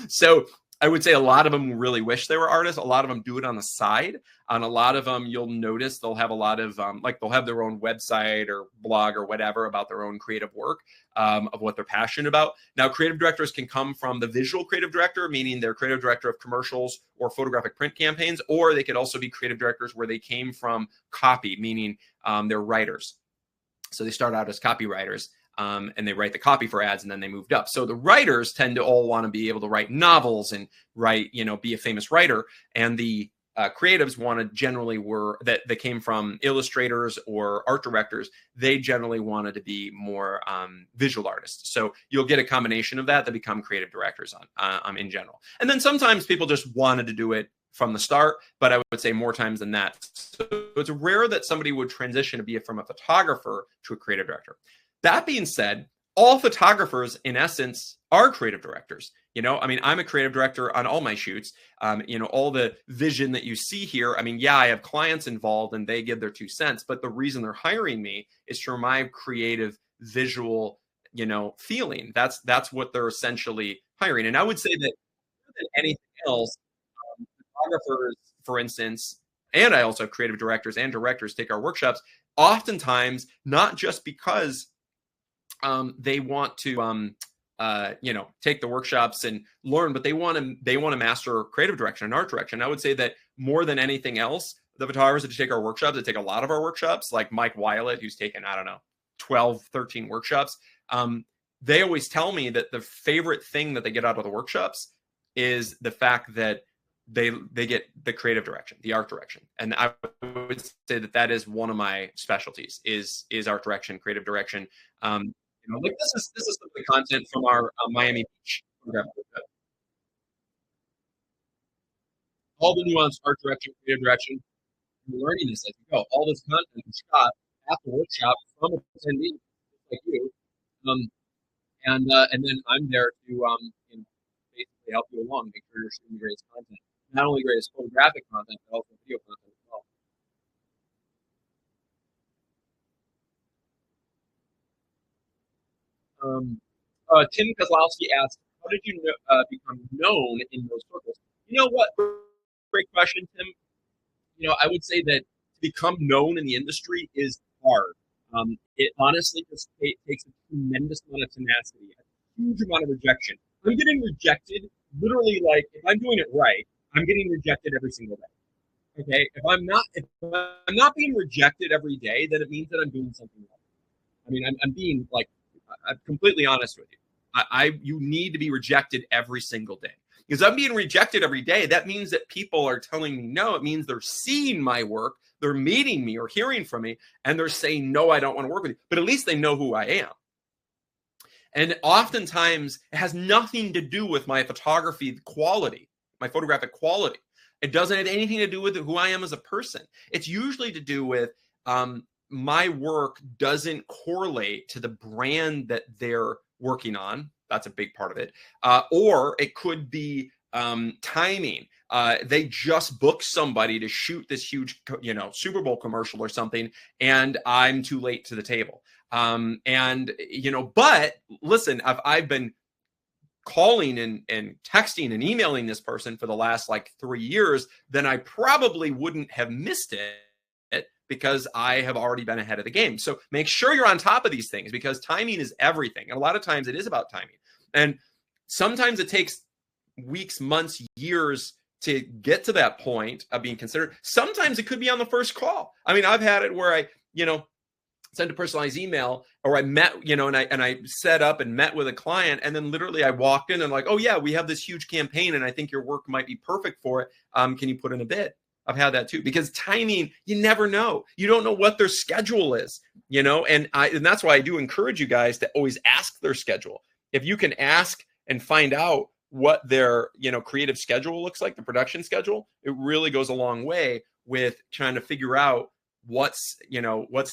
S1: So I would say a lot of them really wish they were artists. A lot of them do it on the side. On a lot of them, you'll notice they'll have a lot of they'll have their own website or blog or whatever about their own creative work of what they're passionate about. Now, creative directors can come from the visual creative director, meaning they're creative director of commercials or photographic print campaigns, or they could also be creative directors where they came from copy, meaning they're writers. So they start out as copywriters. And they write the copy for ads, and then they moved up. So the writers tend to all want to be able to write novels and write, be a famous writer. And the creatives that came from illustrators or art directors. They generally wanted to be more visual artists. So you'll get a combination of that become creative directors in general. And then sometimes people just wanted to do it from the start, but I would say more times than that. So it's rare that somebody would transition to be from a photographer to a creative director. That being said, all photographers, in essence, are creative directors. I'm a creative director on all my shoots. All the vision that you see here. I have clients involved and they give their 2 cents, but the reason they're hiring me is for my creative visual, feeling. That's what they're essentially hiring. And I would say that more than anything else, photographers, for instance, and I also have creative directors and directors take our workshops, oftentimes, not just because they want to, take the workshops and learn, but they want to master creative direction and art direction. I would say that more than anything else, the photographers that take our workshops, that take a lot of our workshops, like Mike Wyatt, who's taken, 12, 13 workshops. They always tell me that the favorite thing that they get out of the workshops is the fact that they get the creative direction, the art direction. And I would say that that is one of my specialties is art direction, creative direction. Like this is the content from our Miami Beach program. All the nuanced art direction, creative direction. You're learning this as you go. All this content is shot at the workshop from attendees like you. Um, and then I'm there to basically help you along, make sure you're shooting the greatest content, not only greatest photographic content, but also video content as well. Um, Tim Kozlowski asked, "How did you become known in those circles?" You know what? Great question, Tim. I would say that to become known in the industry is hard. It honestly just takes a tremendous amount of tenacity, a huge amount of rejection. I'm getting rejected literally, like, if I'm doing it right, I'm getting rejected every single day. Okay, if I'm not being rejected every day, then it means that I'm doing something wrong. I mean, I'm being like, I'm completely honest with you. You need to be rejected every single day. Because I'm being rejected every day, that means that people are telling me no. It means they're seeing my work, they're meeting me or hearing from me, and they're saying, no, I don't want to work with you. But at least they know who I am. And oftentimes, it has nothing to do with my photography quality, my photographic quality. It doesn't have anything to do with who I am as a person. It's usually to do with my work doesn't correlate to the brand that they're working on. That's a big part of it. Or it could be timing. They just booked somebody to shoot this huge, Super Bowl commercial or something, and I'm too late to the table. But listen, I've been calling and texting and emailing this person for the last like 3 years, then I probably wouldn't have missed it because I have already been ahead of the game. So make sure you're on top of these things because timing is everything. And a lot of times it is about timing. And sometimes it takes weeks, months, years to get to that point of being considered. Sometimes it could be on the first call. I mean, I've had it where I, sent a personalized email or I met, and I set up and met with a client. And then literally I walked in and like, oh yeah, we have this huge campaign and I think your work might be perfect for it. Can you put in a bid? I've had that too, because timing, you never know. You don't know what their schedule is, and that's why I do encourage you guys to always ask their schedule. If you can ask and find out what their, creative schedule looks like, the production schedule, it really goes a long way with trying to figure out what's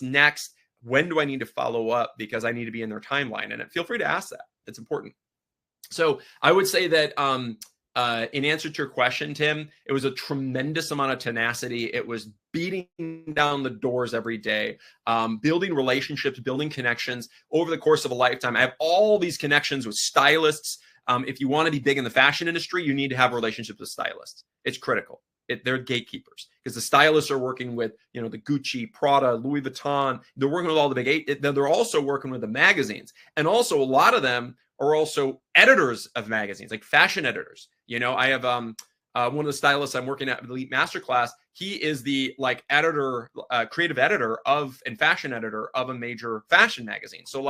S1: next. When do I need to follow up? Because I need to be in their timeline. And feel free to ask that. It's important. So I would say that in answer to your question, Tim, it was a tremendous amount of tenacity. It was beating down the doors every day, building relationships, building connections over the course of a lifetime. I have all these connections with stylists. If you want to be big in the fashion industry, you need to have relationships with stylists. It's critical. They're gatekeepers because the stylists are working with, the Gucci, Prada, Louis Vuitton. They're working with all the big. They're also working with the magazines, and also a lot of them are also editors of magazines, like fashion editors. I have one of the stylists I'm working at Elite Masterclass. He is the editor, creative editor and fashion editor of a major fashion magazine. So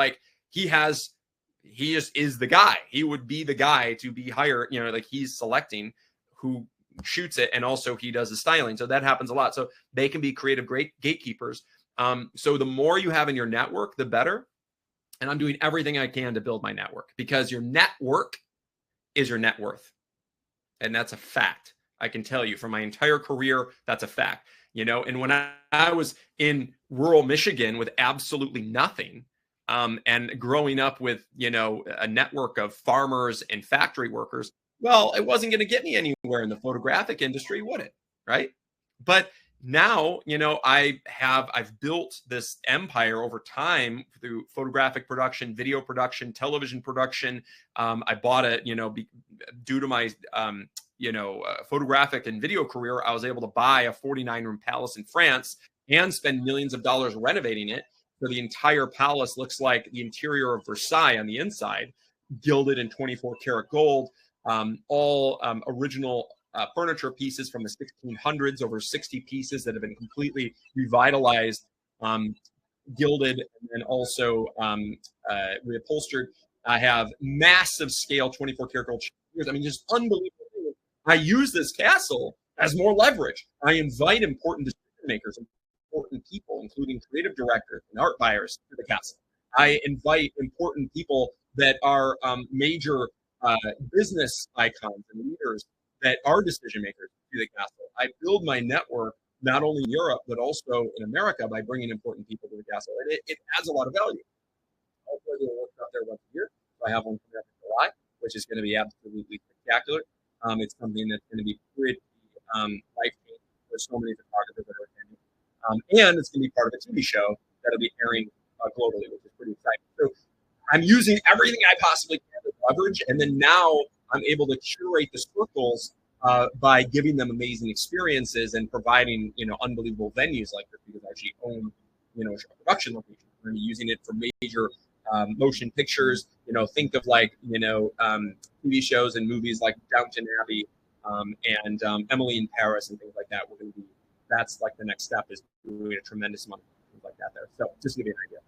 S1: he just is the guy. He would be the guy to be hired. He's selecting who shoots it, and also he does the styling. So that happens a lot. So they can be creative, great gatekeepers. So the more you have in your network, the better. And I'm doing everything I can to build my network because your network is your net worth. And that's a fact. I can tell you from my entire career, that's a fact. And when I was in rural Michigan with absolutely nothing, and growing up with, a network of farmers and factory workers, well, it wasn't going to get me anywhere in the photographic industry, would it? Right. But now, I've built this empire over time through photographic production, video production, television production. I bought it, due to my, photographic and video career, I was able to buy a 49-room palace in France and spend millions of dollars renovating it. So the entire palace looks like the interior of Versailles on the inside, gilded in 24 karat gold, all original furniture pieces from the 1600s, over 60 pieces that have been completely revitalized, gilded, and then also reupholstered. I have massive scale 24 karat gold. I mean, just unbelievable. I use this castle as more leverage. I invite important decision makers, important people, including creative directors and art buyers, to the castle. I invite important people that are major uh, business icons and leaders that are decision makers to the castle. I build my network not only in Europe but also in America by bringing important people to the castle, and it adds a lot of value. Also, I do a workshop there once a year. So I have one coming up in July, which is going to be absolutely spectacular. It's something that's going to be pretty life changing for so many photographers that are attending. And it's going to be part of a TV show that'll be airing globally, which is pretty exciting. So I'm using everything I possibly can to leverage, and then now I'm able to curate the circles by giving them amazing experiences and providing unbelievable venues like this, because I actually own a production location. I'm using it for major motion pictures. Think of like TV shows and movies like Downton Abbey and Emily in Paris and things like that. That's like the next step, is doing a tremendous amount of things like that there. So just to give you an idea.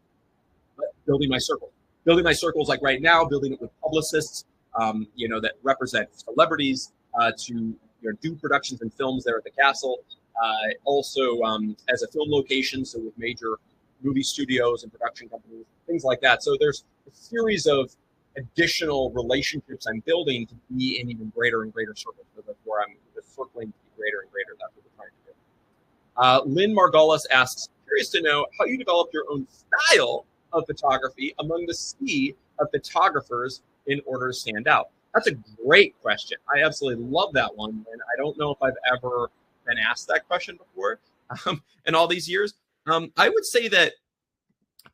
S1: But building my circles like right now, building it with publicists, that represent celebrities to do productions and films there at the castle. Also as a film location, so with major movie studios and production companies, things like that. So there's a series of additional relationships I'm building to be in even greater and greater circles. So that's where I'm just circling to be greater and greater. That's what we're trying to do. Lynn Margolis asks, curious to know how you developed your own style of photography among the sea of photographers in order to stand out. That's a great question. I absolutely love that one. And I don't know if I've ever been asked that question before in all these years. I would say that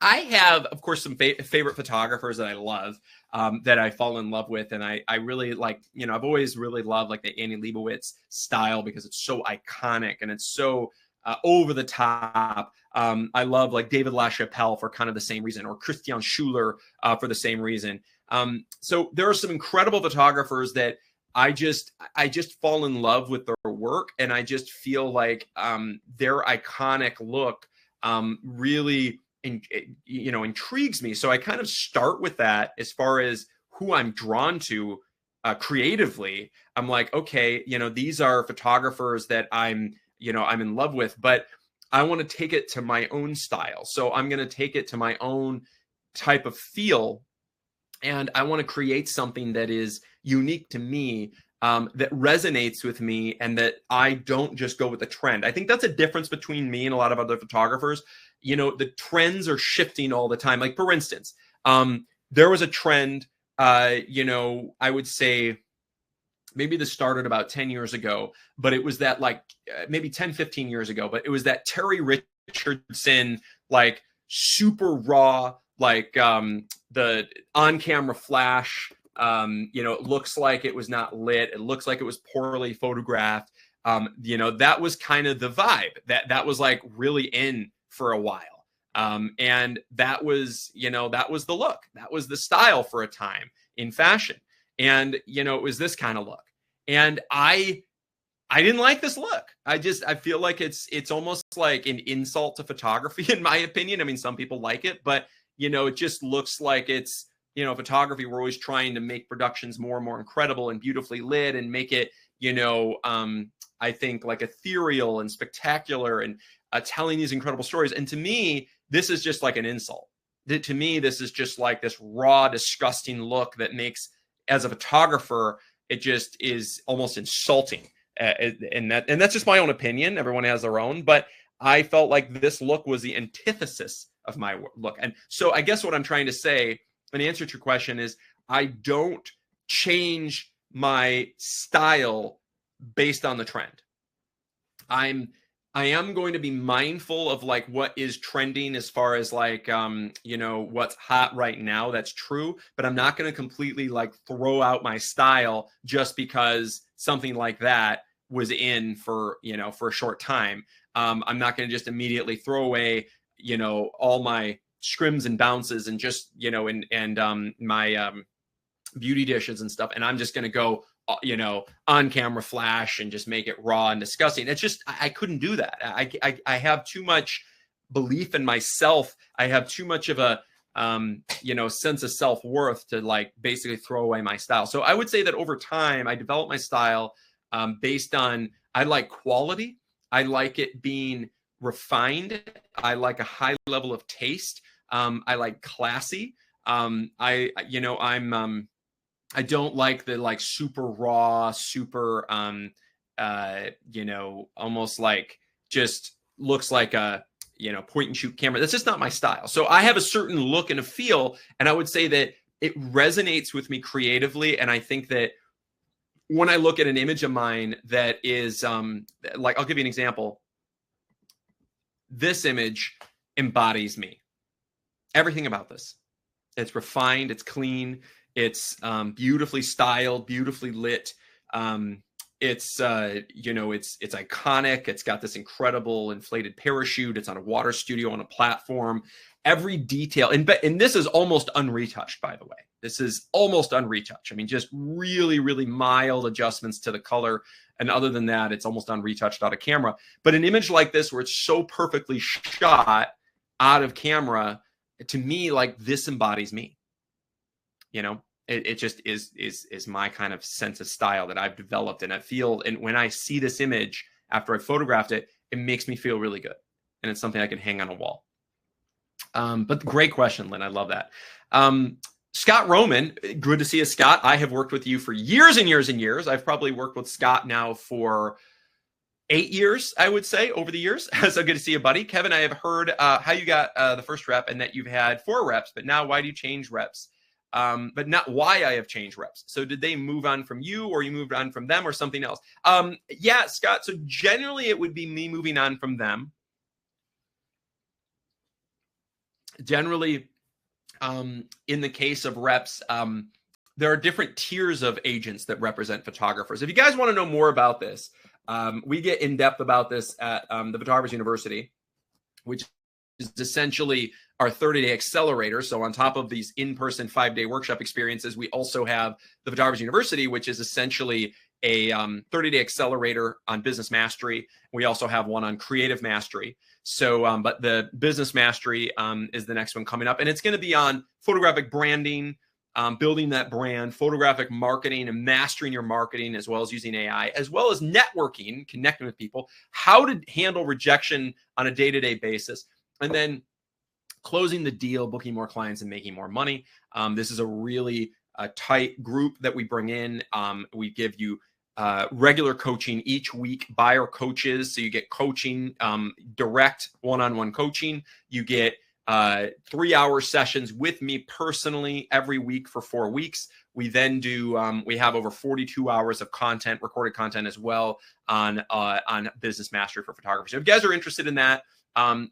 S1: I have, of course, some favorite photographers that I love, that I fall in love with. And I really like, I've always really loved like the Annie Leibovitz style, because it's so iconic and it's so over the top. I love like David LaChapelle for kind of the same reason, or Christian Schuler for the same reason. So there are some incredible photographers that I just fall in love with their work, and I just feel like their iconic look really intrigues me. So I kind of start with that as far as who I'm drawn to creatively. I'm like, okay, these are photographers that I'm in love with, but I want to take it to my own style. So I'm going to take it to my own type of feel, and I want to create something that is unique to me, that resonates with me, and that I don't just go with the trend. I think that's a difference between me and a lot of other photographers. The trends are shifting all the time. Like, for instance, there was a trend, I would say maybe this started about 10 years ago, but it was that like maybe 10, 15 years ago, but it was that Terry Richardson, like super raw, like the on-camera flash, it looks like it was not lit. It looks like it was poorly photographed. That was kind of the vibe that was like really in for a while. And that was the look. That was the style for a time in fashion. And, it was this kind of look. And I didn't like this look. I feel like it's almost like an insult to photography, in my opinion. I mean, some people like it, but, it just looks like it's, photography. We're always trying to make productions more and more incredible and beautifully lit and make it, I think like ethereal and spectacular and telling these incredible stories. And to me, this is just like an insult. To me, this is just like this raw, disgusting look that makes, as a photographer, it just is almost insulting. And that's just my own opinion. Everyone has their own, but I felt like this look was the antithesis of my look. And so I guess what I'm trying to say, in answer to your question, is I don't change my style based on the trend. I am going to be mindful of like what is trending as far as like, what's hot right now. That's true. But I'm not going to completely like throw out my style just because something like that was in for a short time. I'm not going to just immediately throw away, all my scrims and bounces and just, my beauty dishes and stuff. And I'm just going to go, on camera flash and just make it raw and disgusting. It's just, I couldn't do that. I have too much belief in myself. I have too much of a, sense of self-worth to like basically throw away my style. So I would say that over time I developed my style. based on, I like quality. I like it being refined. I like a high level of taste. I like classy. I don't like the like super raw, super, almost like just looks like a, point and shoot camera. That's just not my style. So I have a certain look and a feel. And I would say that it resonates with me creatively. And I think that when I look at an image of mine that is like, I'll give you an example. This image embodies me. Everything about this. It's refined, it's clean, it's beautifully styled, beautifully lit. It's iconic. It's got this incredible inflated parachute. It's on a water studio on a platform. Every detail, and this is almost unretouched, by the way. This is almost unretouched. I mean, just really, really mild adjustments to the color. And other than that, it's almost unretouched out of camera. But an image like this, where it's so perfectly shot out of camera, to me, like, this embodies me. It just is my kind of sense of style that I've developed. And I feel, and when I see this image after I photographed it, it makes me feel really good. And it's something I can hang on a wall. But great question, Lynn. I love that. Scott Roman, good to see you, Scott. I have worked with you for years and years and years. I've probably worked with Scott now for 8 years, I would say, over the years. So good to see you, buddy. Kevin, I have heard how you got the first rep and that you've had 4 reps, but now why do you change reps? But not why I have changed reps. So did they move on from you, or you moved on from them, or something else? Yeah, Scott. So generally it would be me moving on from them. Generally, in the case of reps, there are different tiers of agents that represent photographers. If you guys want to know more about this, we get in depth about this at the Photographers University, which is essentially our 30-day accelerator. So on top of these in-person 5-day workshop experiences, we also have the Photographers University, which is essentially a 30-day accelerator on business mastery. We also have one on creative mastery. So, but the business mastery is the next one coming up. And it's going to be on photographic branding, building that brand, photographic marketing, and mastering your marketing, as well as using AI, as well as networking, connecting with people, how to handle rejection on a day-to-day basis, and then closing the deal, booking more clients, and making more money. This is a really tight group that we bring in. We give you regular coaching each week by our coaches. So you get coaching, direct one-on-one coaching. You get 3-hour sessions with me personally every week for 4 weeks. We then do, we have over 42 hours of content, recorded content as well, on business mastery for photographers. So if you guys are interested in that,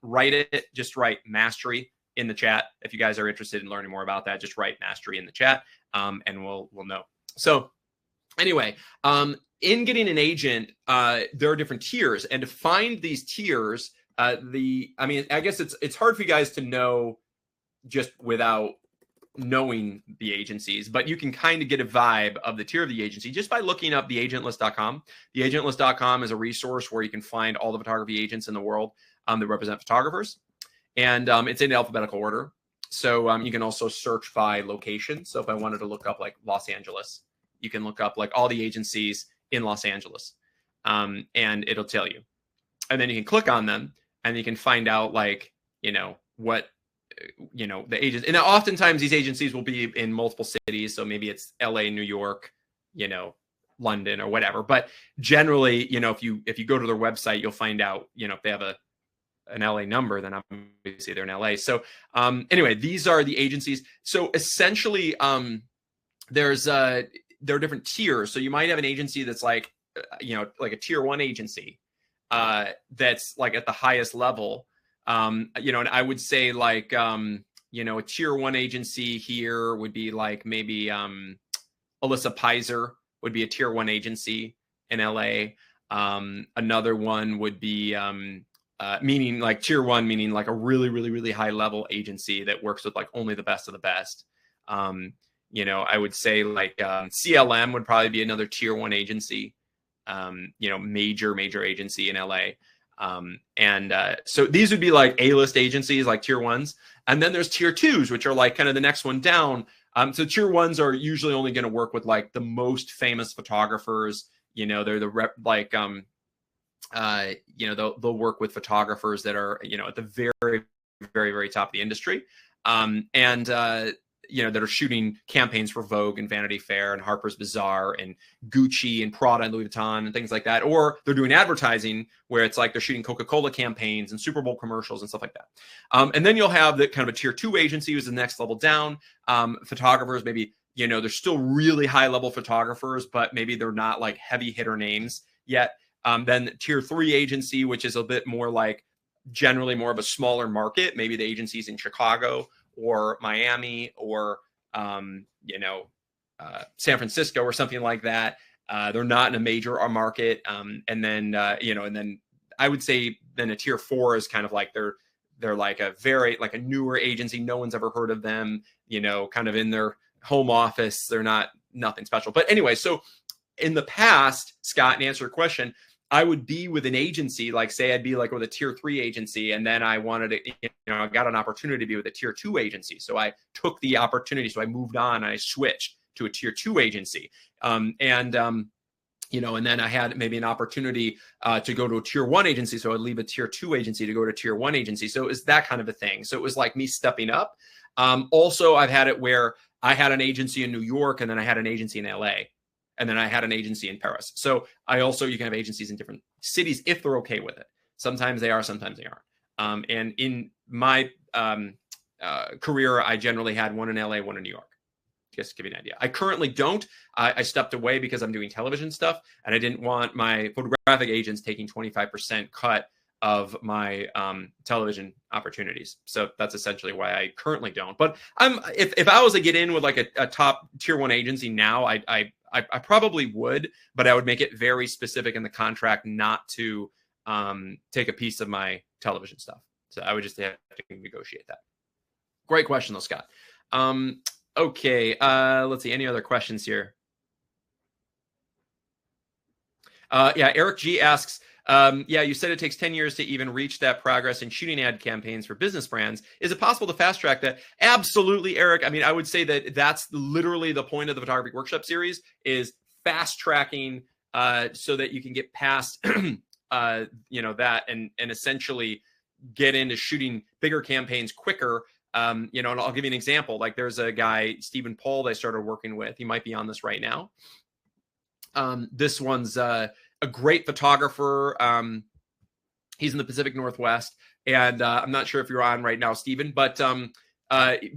S1: write it, just write mastery in the chat. If you guys are interested in learning more about that, just write mastery in the chat, and we'll know. So anyway, in getting an agent, there are different tiers, and to find these tiers, I guess it's hard for you guys to know just without knowing the agencies, but you can kind of get a vibe of the tier of the agency just by looking up theagentlist.com. Theagentlist.com is a resource where you can find all the photography agents in the world that represent photographers, and it's in alphabetical order. So you can also search by location. So if I wanted to look up like Los Angeles, you can look up like all the agencies in Los Angeles, and it'll tell you. And then you can click on them, and you can find out like, what, the agents. And oftentimes these agencies will be in multiple cities. So maybe it's LA, New York, London or whatever. But generally, if you go to their website, you'll find out, if they have an LA number, then obviously they're in LA. So anyway, these are the agencies. So essentially, there are different tiers. So you might have an agency that's like, like a tier 1 agency, that's like at the highest level. And I would say like, a tier 1 agency here would be like maybe Alyssa Pizer would be a tier 1 agency in LA. Another one would be meaning like tier 1, meaning like a really, really, really high level agency that works with like only the best of the best. I would say like CLM would probably be another tier 1 agency, major agency in LA. So these would be like A-list agencies, like tier 1s. And then there's tier 2s, which are like kind of the next one down. So tier 1s are usually only going to work with like the most famous photographers, they're the rep, like, they'll work with photographers that are, at the very, very, very top of the industry. That are shooting campaigns for Vogue and Vanity Fair and Harper's Bazaar and Gucci and Prada and Louis Vuitton and things like that. Or they're doing advertising where it's like they're shooting Coca-Cola campaigns and Super Bowl commercials and stuff like that. And then you'll have the kind of a tier 2 agency, who's the next level down. Photographers, maybe, they're still really high level photographers, but maybe they're not like heavy hitter names yet. Then tier 3 agency, which is a bit more like generally more of a smaller market. Maybe the agency's in Chicago or Miami or, San Francisco or something like that. They're not in a major market. And then I would say then a tier 4 is kind of like they're like a very, like a newer agency. No one's ever heard of them, kind of in their home office. They're nothing special. But anyway, so in the past, Scott, to answer your question, I would be with an agency, like say I'd be like with a tier 3 agency, and then I wanted to, I got an opportunity to be with a tier 2 agency. So I took the opportunity. So I moved on and I switched to a tier 2 agency. And then I had maybe an opportunity to go to a tier 1 agency. So I'd leave a tier 2 agency to go to a tier 1 agency. So it was that kind of a thing. So it was like me stepping up. Also, I've had it where I had an agency in New York, and then I had an agency in LA. And then I had an agency in Paris. So you can have agencies in different cities if they're okay with it. Sometimes they are, sometimes they aren't. And in my career, I generally had one in LA, one in New York, just to give you an idea. I currently don't. I stepped away because I'm doing television stuff, and I didn't want my photographic agents taking 25% cut of my television opportunities. So that's essentially why I currently don't. But if I was to get in with like a top tier 1 agency now, I probably would, but I would make it very specific in the contract not to take a piece of my television stuff. So I would just have to negotiate that. Great question though, Scott. Okay, let's see. Any other questions here? Eric G asks, you said it takes 10 years to even reach that progress in shooting ad campaigns for business brands. Is it possible to fast track that? Absolutely, Eric. I mean, I would say that that's literally the point of the Photographic Workshop series, is fast tracking so that you can get past, that and essentially get into shooting bigger campaigns quicker. And I'll give you an example. Like there's a guy, Stephen Paul, that I started working with. He might be on this right now. This one's a great photographer. He's in the Pacific Northwest, and I'm not sure if you're on right now, Stephen, but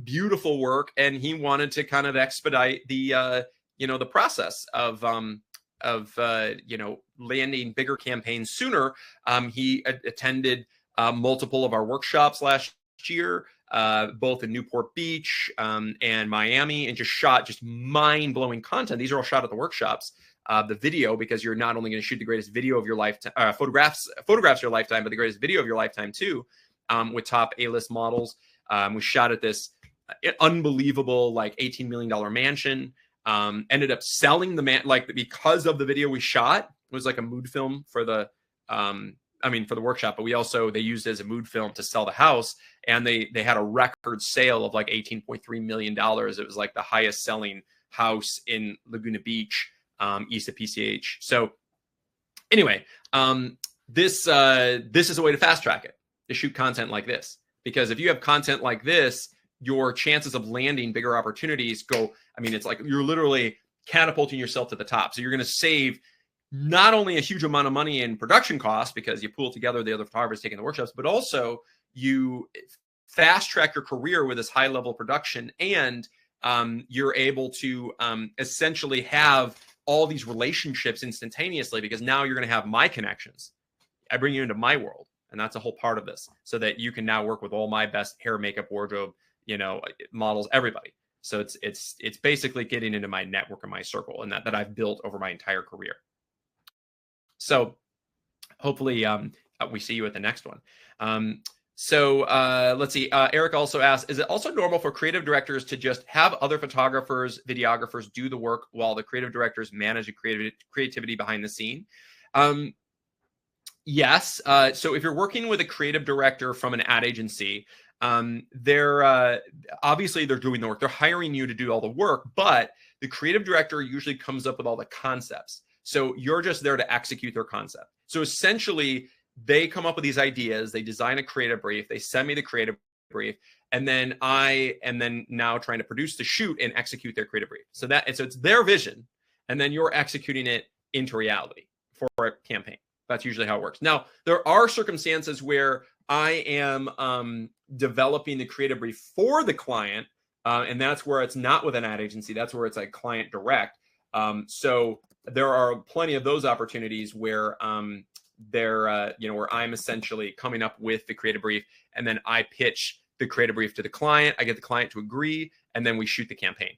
S1: beautiful work. And he wanted to kind of expedite the process of landing bigger campaigns sooner. He attended multiple of our workshops last year, both in Newport Beach and Miami, and just shot mind blowing content. These are all shot at the workshops. The video, because you're not only going to shoot the greatest video of your lifetime, photographs of your lifetime, but the greatest video of your lifetime too, with top A-list models. We shot at this unbelievable, like $18 million mansion. Ended up selling because of the video we shot. It was like a mood film for the workshop, but they used it as a mood film to sell the house, and they had a record sale of like $18.3 million. It was like the highest selling house in Laguna Beach, east of PCH. So anyway, this is a way to fast track it, to shoot content like this, because if you have content like this, your chances of landing bigger opportunities go, it's like you're literally catapulting yourself to the top. So you're going to save not only a huge amount of money in production costs because you pull together the other photographers taking the workshops, but also you fast track your career with this high level production, and you're able to essentially have all these relationships instantaneously, because now you're going to have my connections. I bring you into my world, and that's a whole part of this, so that you can now work with all my best hair, makeup, wardrobe, models, everybody. So it's basically getting into my network and my circle, and that I've built over my entire career. So hopefully we see you at the next one. Let's see. Eric also asked, is it also normal for creative directors to just have other photographers, videographers do the work while the creative directors manage the creativity behind the scene? Yes. So if you're working with a creative director from an ad agency, they're obviously they're doing the work. They're hiring you to do all the work, but the creative director usually comes up with all the concepts. So you're just there to execute their concept. So essentially, they come up with these ideas, they design a creative brief, they send me the creative brief, and then I am then now trying to produce the shoot and execute their creative brief. So it's their vision, and then you're executing it into reality for a campaign. That's usually how it works. Now, there are circumstances where I am developing the creative brief for the client, and that's where it's not with an ad agency. That's where it's like client direct. So there are plenty of those opportunities where where I'm essentially coming up with the creative brief, and then I pitch the creative brief to the client. I get the client to agree, and then we shoot the campaign.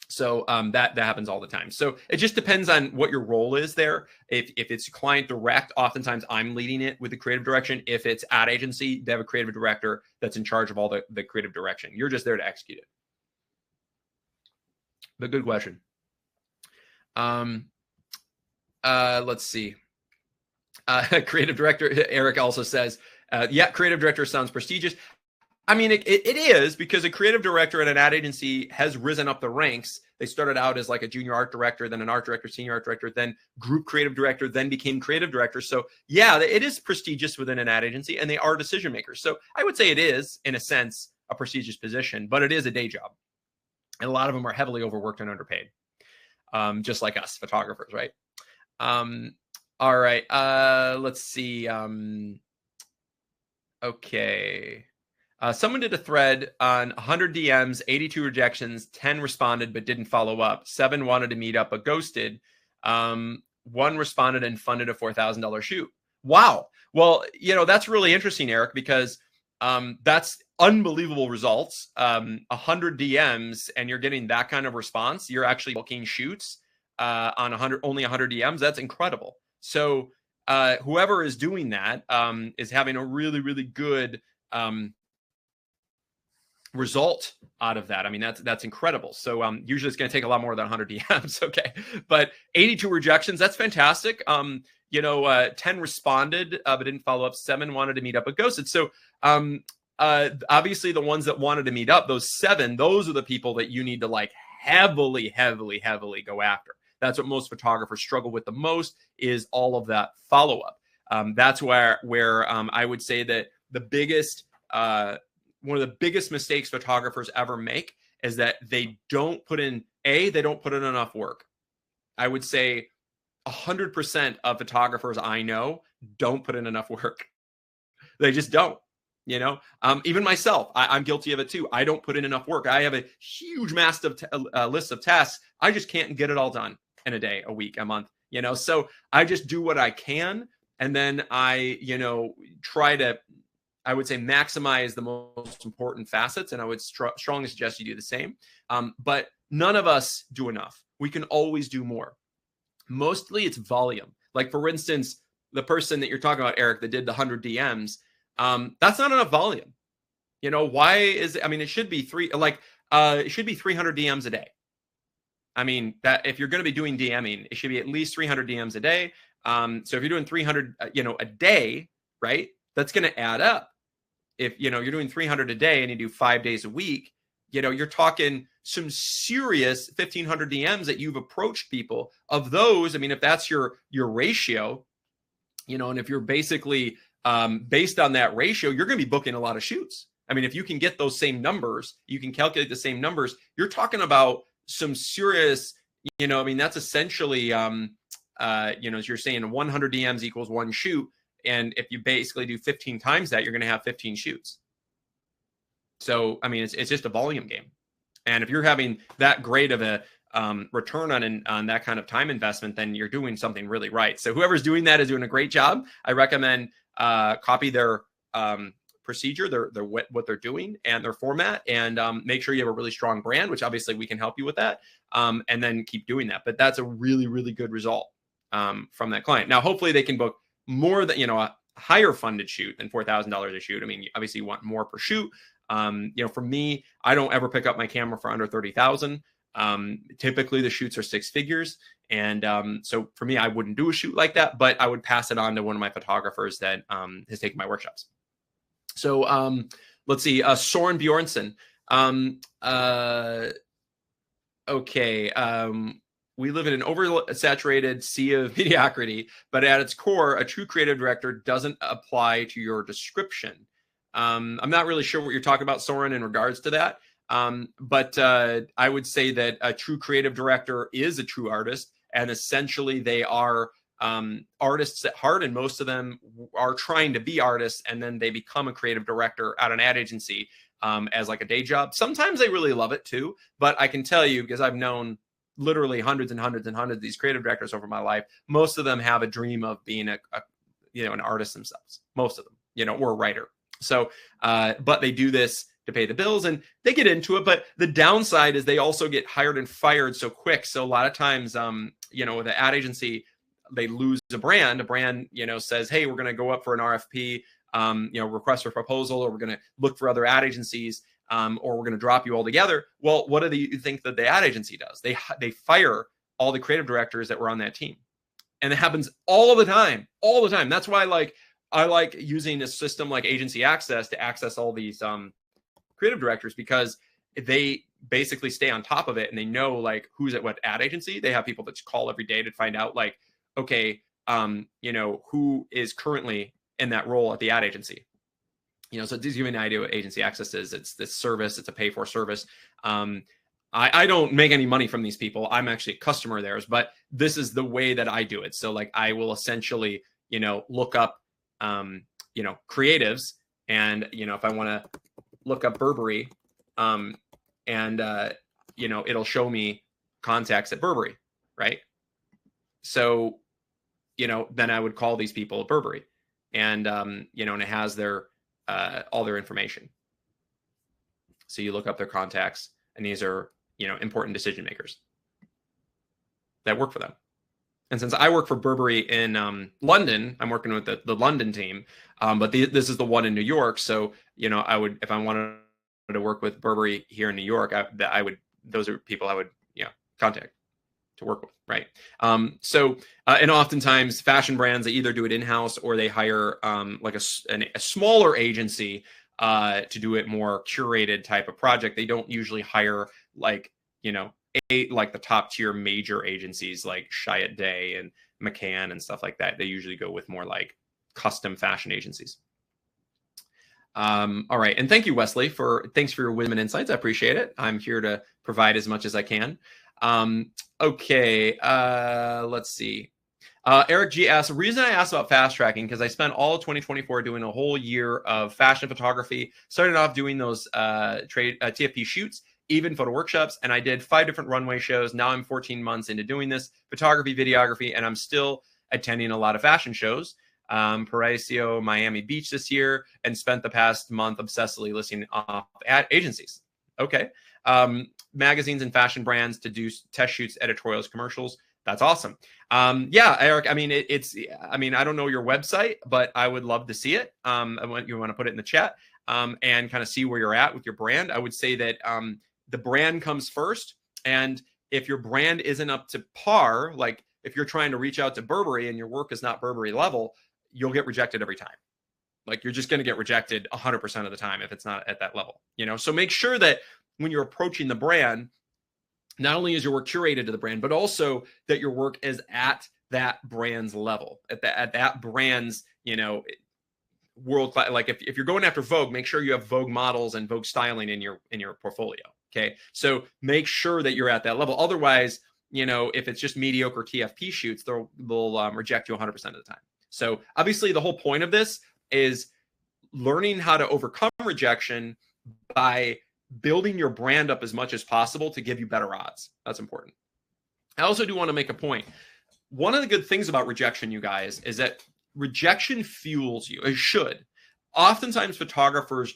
S1: So that happens all the time. So it just depends on what your role is there. If it's client direct, oftentimes I'm leading it with the creative direction. If it's ad agency, they have a creative director that's in charge of all the creative direction. You're just there to execute it. But good question. Let's see. Creative director, Eric also says, yeah, creative director sounds prestigious. I mean, it is, because a creative director at an ad agency has risen up the ranks. They started out as like a junior art director, then an art director, senior art director, then group creative director, then became creative director. So yeah, it is prestigious within an ad agency, and they are decision makers. So I would say it is, in a sense, a prestigious position, but it is a day job. And a lot of them are heavily overworked and underpaid, just like us photographers, right? All right, let's see. Okay. Someone did a thread on 100 DMs, 82 rejections, 10 responded but didn't follow up. 7 wanted to meet up but ghosted. 1 responded and funded a $4,000 shoot. Wow. Well, that's really interesting, Eric, because that's unbelievable results. 100 DMs and you're getting that kind of response. You're actually booking shoots on only 100 DMs. That's incredible. So whoever is doing that is having a really, really good result out of that. I mean, that's incredible. So usually it's going to take a lot more than 100 DMs. Okay. But 82 rejections, that's fantastic. 10 responded, but didn't follow up. 7 wanted to meet up but ghosted. So obviously the ones that wanted to meet up, those 7, those are the people that you need to like heavily go after. That's what most photographers struggle with the most, is all of that follow-up. That's where I would say that the biggest, one of the biggest mistakes photographers ever make is that they don't put in enough work. I would say 100% of photographers I know don't put in enough work. They just don't. Even myself, I'm guilty of it too. I don't put in enough work. I have a huge, massive list of tasks. I just can't get it all done in a day, a week, a month. So I just do what I can, and then I, try to, I would say, maximize the most important facets, and I would strongly suggest you do the same. But none of us do enough. We can always do more. Mostly it's volume. Like, for instance, the person that you're talking about, Eric, that did the 100 DMs, that's not enough volume. Why is it? I mean, it should be it should be 300 DMs a day. I mean, that if you're going to be doing DMing, it should be at least 300 DMs a day. So if you're doing 300, a day, right, that's going to add up. If, you're doing 300 a day and you do 5 days a week, you're talking some serious 1,500 DMs that you've approached people. Of those, I mean, if that's your ratio, and if you're basically based on that ratio, you're going to be booking a lot of shoots. I mean, if you can get those same numbers, you can calculate the same numbers, you're talking about some serious, I mean, that's essentially, as you're saying, 100 DMs equals 1 shoot. And if you basically do 15 times that, you're going to have 15 shoots. So, I mean, it's just a volume game. And if you're having that great of a return on that kind of time investment, then you're doing something really right. So whoever's doing that is doing a great job. I recommend copy their procedure, their what they're doing and their format, and make sure you have a really strong brand, which obviously we can help you with that, and then keep doing that. But that's a really, really good result from that client. Now, hopefully they can book more than, a higher funded shoot than $4,000 a shoot. I mean, obviously you want more per shoot. For me, I don't ever pick up my camera for under 30,000. Typically the shoots are 6 figures. And so for me, I wouldn't do a shoot like that, but I would pass it on to one of my photographers that has taken my workshops. So let's see, Soren Bjornsson. Okay. We live in an oversaturated sea of mediocrity, but at its core, a true creative director doesn't apply to your description. I'm not really sure what you're talking about, Soren, in regards to that. But I would say that a true creative director is a true artist, and essentially they are artists at heart, and most of them are trying to be artists, and then they become a creative director at an ad agency as like a day job. Sometimes they really love it too, but I can tell you, because I've known literally hundreds and hundreds and hundreds of these creative directors over my life, most of them have a dream of being an artist themselves, most of them, or a writer. So, but they do this to pay the bills, and they get into it. But the downside is they also get hired and fired so quick. So a lot of times, with the ad agency, they lose a brand. A brand, says, hey, we're going to go up for an RFP, request for proposal, or we're going to look for other ad agencies, or we're going to drop you altogether. Well, what do you think that the ad agency does? They fire all the creative directors that were on that team. And it happens all the time. That's why I like using a system like Agency Access to access all these creative directors, because they basically stay on top of it, and they know like who's at what ad agency. They have people that call every day to find out like, okay, who is currently in that role at the ad agency. So it gives you an idea what Agency Access is. It's this service. It's a pay for service. I don't make any money from these people. I'm actually a customer of theirs, but this is the way that I do it. So like I will essentially, look up, creatives, and, if I want to look up Burberry, it'll show me contacts at Burberry, right? So, then I would call these people at Burberry, and, and it has their, all their information. So you look up their contacts, and these are, important decision makers that work for them. And since I work for Burberry in London, I'm working with the London team, but this is the one in New York. So, I would, if I wanted to work with Burberry here in New York, those are people I would, contact to work with, right? And oftentimes fashion brands, they either do it in-house or they hire like a smaller agency to do it more curated type of project. They don't usually hire like, like the top tier major agencies like Chiat Day and McCann and stuff like that. They usually go with more like custom fashion agencies. All right. And thank you, Wesley, thanks for your wisdom and insights. I appreciate it. I'm here to provide as much as I can. Okay. Let's see. Eric G asks, the reason I asked about fast tracking, because I spent all of 2024 doing a whole year of fashion photography, started off doing those TFP shoots, even photo workshops, and I did 5 different runway shows. Now I'm 14 months into doing this, photography, videography, and I'm still attending a lot of fashion shows. Paraiso, Miami Beach this year, and spent the past month obsessively listening off ad agencies. Okay. Magazines and fashion brands to do test shoots, editorials, commercials. That's awesome. Yeah, Eric, I mean, I don't know your website, but I would love to see it. You want to put it in the chat and kind of see where you're at with your brand. I would say that the brand comes first. And if your brand isn't up to par, like if you're trying to reach out to Burberry and your work is not Burberry level, you'll get rejected every time. Like you're just going to get rejected 100% of the time if it's not at that level, So make sure that when you're approaching the brand, not only is your work curated to the brand, but also that your work is at that brand's level, at that brand's, world class. Like if you're going after Vogue, make sure you have Vogue models and Vogue styling in your portfolio. Okay. So make sure that you're at that level. Otherwise, if it's just mediocre TFP shoots, they'll reject you 100% of the time. So obviously the whole point of this is learning how to overcome rejection by building your brand up as much as possible to give you better odds. That's important. I also do want to make a point. One of the good things about rejection, you guys, is that rejection fuels you. It should. Oftentimes photographers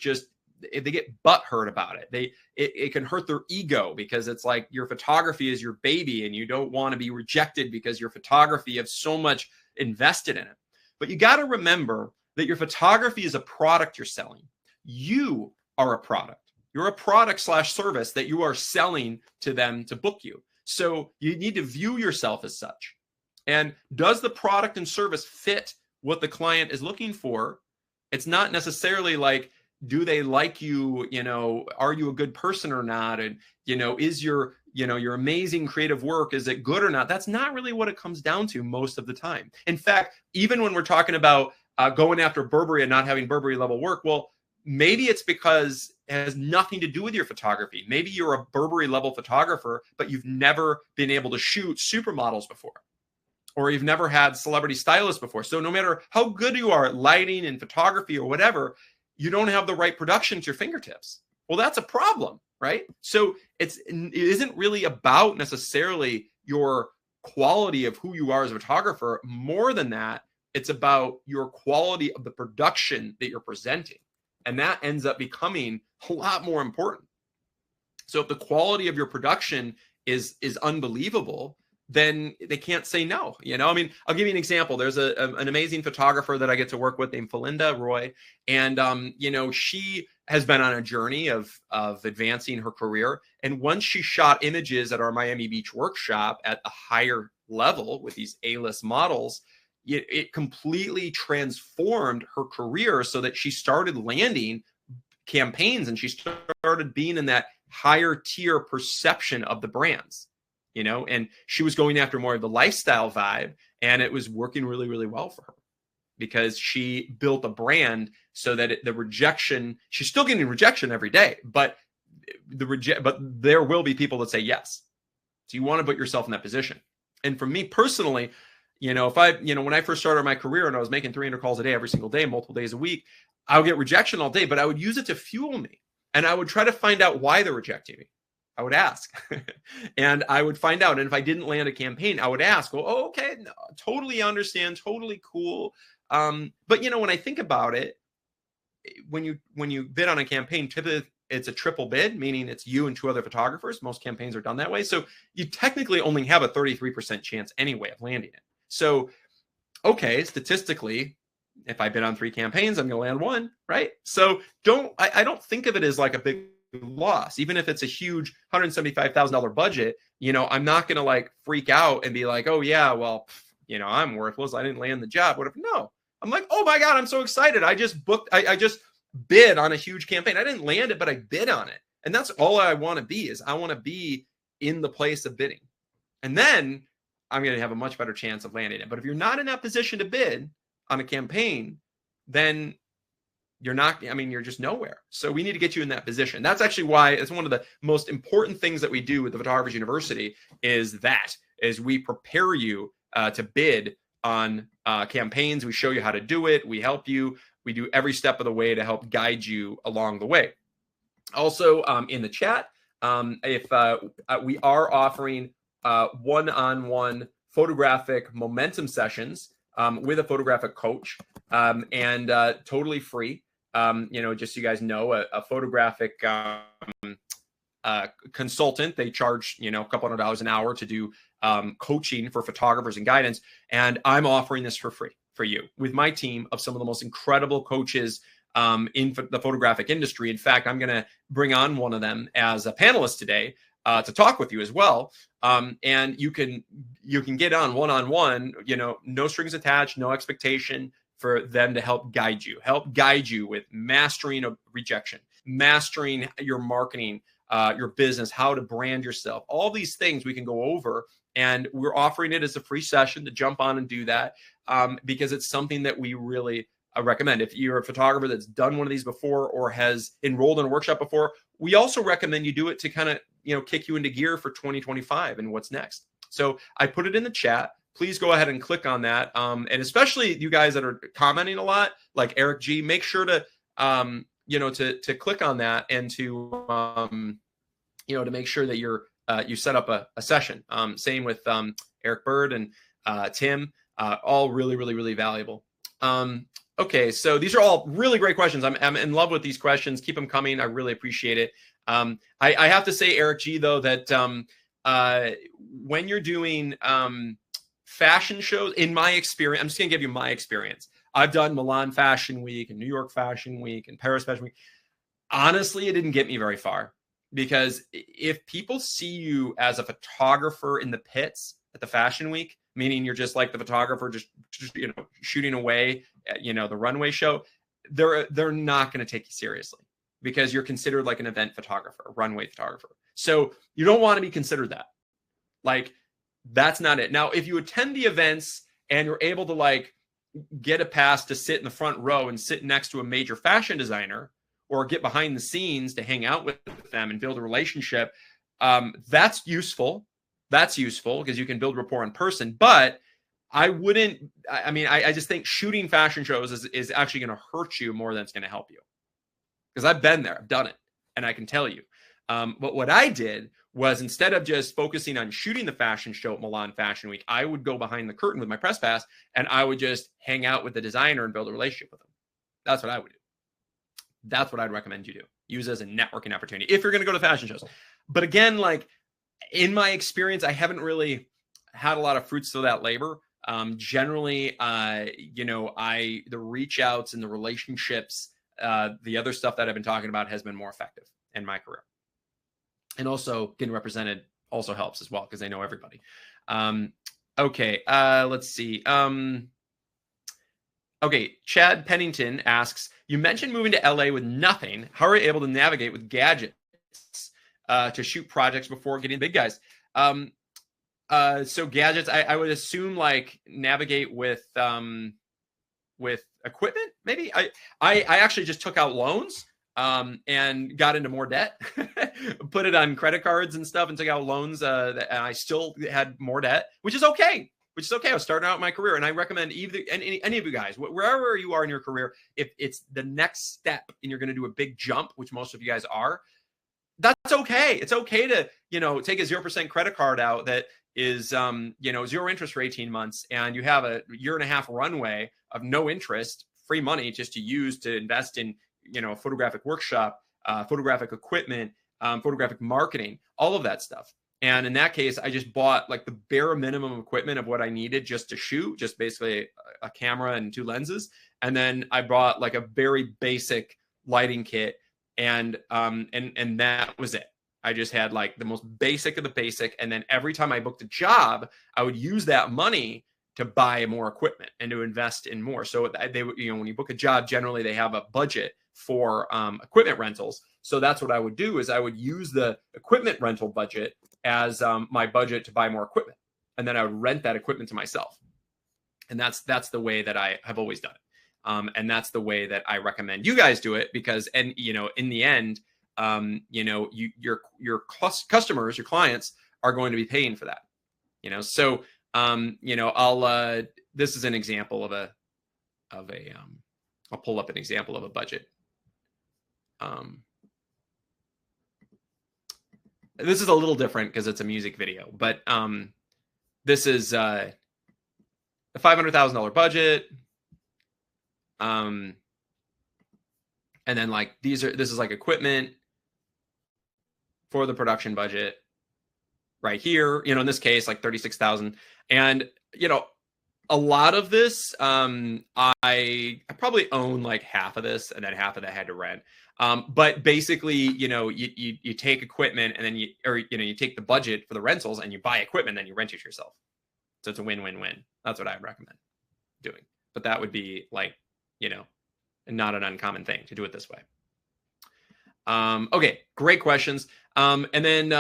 S1: they get butthurt about it. It can hurt their ego because it's like your photography is your baby and you don't want to be rejected because your photography, you have so much invested in it. But you got to remember that your photography is a product you're selling. You are a product. You're a product / service that you are selling to them to book you. So you need to view yourself as such. And does the product and service fit what the client is looking for? It's not necessarily like, do they like you? Are you a good person or not? And, is your your amazing creative work, is it good or not? That's not really what it comes down to most of the time. In fact, even when we're talking about going after Burberry and not having Burberry level work, well, maybe it's because it has nothing to do with your photography. Maybe you're a Burberry level photographer, but you've never been able to shoot supermodels before, or you've never had celebrity stylists before. So no matter how good you are at lighting and photography or whatever, you don't have the right production to your fingertips. Well, that's a problem, right? So it isn't really about necessarily your quality of who you are as a photographer. More than that, it's about your quality of the production that you're presenting. And that ends up becoming a lot more important. So if the quality of your production is unbelievable, then they can't say no. I mean, I'll give you an example. There's an amazing photographer that I get to work with named Felinda Roy. And, she has been on a journey of advancing her career. And once she shot images at our Miami Beach workshop at a higher level with these A-list models, it completely transformed her career so that she started landing campaigns and she started being in that higher tier perception of the brands. And she was going after more of the lifestyle vibe, and it was working really, really well for her because she built a brand so that the rejection, she's still getting rejection every day, but there will be people that say yes. So you want to put yourself in that position. And for me personally, when I first started my career and I was making 300 calls a day, every single day, multiple days a week, I would get rejection all day, but I would use it to fuel me. And I would try to find out why they're rejecting me. I would ask and I would find out. And if I didn't land a campaign, I would ask, well, oh, okay, no, totally understand. Totally cool. But when I think about it, when you bid on a campaign, typically it's a triple bid, meaning it's you and two other photographers. Most campaigns are done that way. So you technically only have a 33% chance anyway of landing it. So, okay, statistically, if I bid on 3 campaigns, I'm going to land 1, right? So I don't think of it as like a big loss. Even if it's a huge $175,000 budget, I'm not going to like freak out and be like, oh yeah, well, I'm worthless. I didn't land the job. What if? No, I'm like, oh my God, I'm so excited. I just booked, I just bid on a huge campaign. I didn't land it, but I bid on it. And that's all I want to be, is I want to be in the place of bidding. And then I'm going to have a much better chance of landing it. But if you're not in that position to bid on a campaign, then you're just nowhere. So we need to get you in that position. That's actually why it's one of the most important things that we do with the Photographers University is we prepare you to bid on campaigns. We show you how to do it. We help you. We do every step of the way to help guide you along the way. Also, in the chat, if we are offering one-on-one photographic momentum sessions with a photographic coach, and totally free. Just so you guys know, a photographic consultant, they charge, a couple $100 an hour to do coaching for photographers and guidance. And I'm offering this for free for you with my team of some of the most incredible coaches in the photographic industry. In fact, I'm going to bring on one of them as a panelist today to talk with you as well. And you can get on one-on-one, no strings attached, no expectation, for them to help guide you with mastering of rejection, mastering your marketing, your business, how to brand yourself, all these things we can go over. And we're offering it as a free session to jump on and do that because it's something that we really recommend. If you're a photographer that's done one of these before or has enrolled in a workshop before, we also recommend you do it to kind of, kick you into gear for 2025 and what's next. So I put it in the chat. Please go ahead and click on that. And especially you guys that are commenting a lot, like Eric G, make sure to, to click on that and to, to make sure that you set up a session. Same with Eric Bird and Tim, all really, really, really valuable. Okay, so these are all really great questions. I'm in love with these questions. Keep them coming. I really appreciate it. I have to say, Eric G, though, that when you're doing fashion shows, in my experience, I'm just going to give you my experience. I've done Milan Fashion Week and New York Fashion Week and Paris Fashion Week. Honestly, it didn't get me very far because if people see you as a photographer in the pits at the Fashion Week, meaning you're just like the photographer, just shooting away at, the runway show, they're not going to take you seriously because you're considered like an event photographer, a runway photographer. So you don't want to be considered that. Like, that's not it. Now, if you attend the events and you're able to like get a pass to sit in the front row and sit next to a major fashion designer, or get behind the scenes to hang out with them and build a relationship, that's useful. That's useful because you can build rapport in person. But I just think shooting fashion shows is actually going to hurt you more than it's going to help you. Because I've been there, I've done it, and I can tell you. But what I did was, instead of just focusing on shooting the fashion show at Milan Fashion Week, I would go behind the curtain with my press pass, and I would just hang out with the designer and build a relationship with them. That's what I would do. That's what I'd recommend you do. Use it as a networking opportunity if you're going to go to fashion shows. But again, like, in my experience, I haven't really had a lot of fruits to that labor. Generally, the reach outs and the relationships, the other stuff that I've been talking about has been more effective in my career. And also getting represented also helps as well, because they know everybody. Okay, let's see. Okay, Chad Pennington asks, you mentioned moving to LA with nothing. How are you able to navigate with gadgets to shoot projects before getting big guys? So gadgets, I would assume, like, navigate with equipment, maybe. I actually just took out loans and got into more debt, put it on credit cards and stuff, and took out loans, and I still had more debt, which is okay. I was starting out my career, and I recommend any of you guys, wherever you are in your career, if it's the next step and you're going to do a big jump, which most of you guys are, that's okay. It's okay to, take a 0% credit card out that is, 0 interest for 18 months, and you have a 1.5 year runway of no interest, free money just to use to invest in, a photographic workshop, photographic equipment, photographic marketing, all of that stuff. And in that case, I just bought like the bare minimum equipment of what I needed just to shoot, just basically a camera and 2 lenses. And then I bought like a very basic lighting kit, and that was it. I just had like the most basic of the basic. And then every time I booked a job, I would use that money to buy more equipment and to invest in more. So they, when you book a job, generally they have a budget for equipment rentals. So that's what I would do, is I would use the equipment rental budget as my budget to buy more equipment. And then I would rent that equipment to myself. And that's the way that I have always done it. And that's the way that I recommend you guys do it, because, in the end, your customers, your clients are going to be paying for that, so, this is an example of I'll pull up an example of a budget. This is a little different because it's a music video, but this is a $500,000 budget. And then like this is like equipment for the production budget right here, in this case, like 36,000. And, a lot of this, I probably own like half of this, and then half of that I had to rent. But basically, you take equipment, and then you take the budget for the rentals and you buy equipment, then you rent it yourself. So it's a win-win-win. That's what I recommend doing. But that would be like, not an uncommon thing to do it this way. Okay, great questions. And then,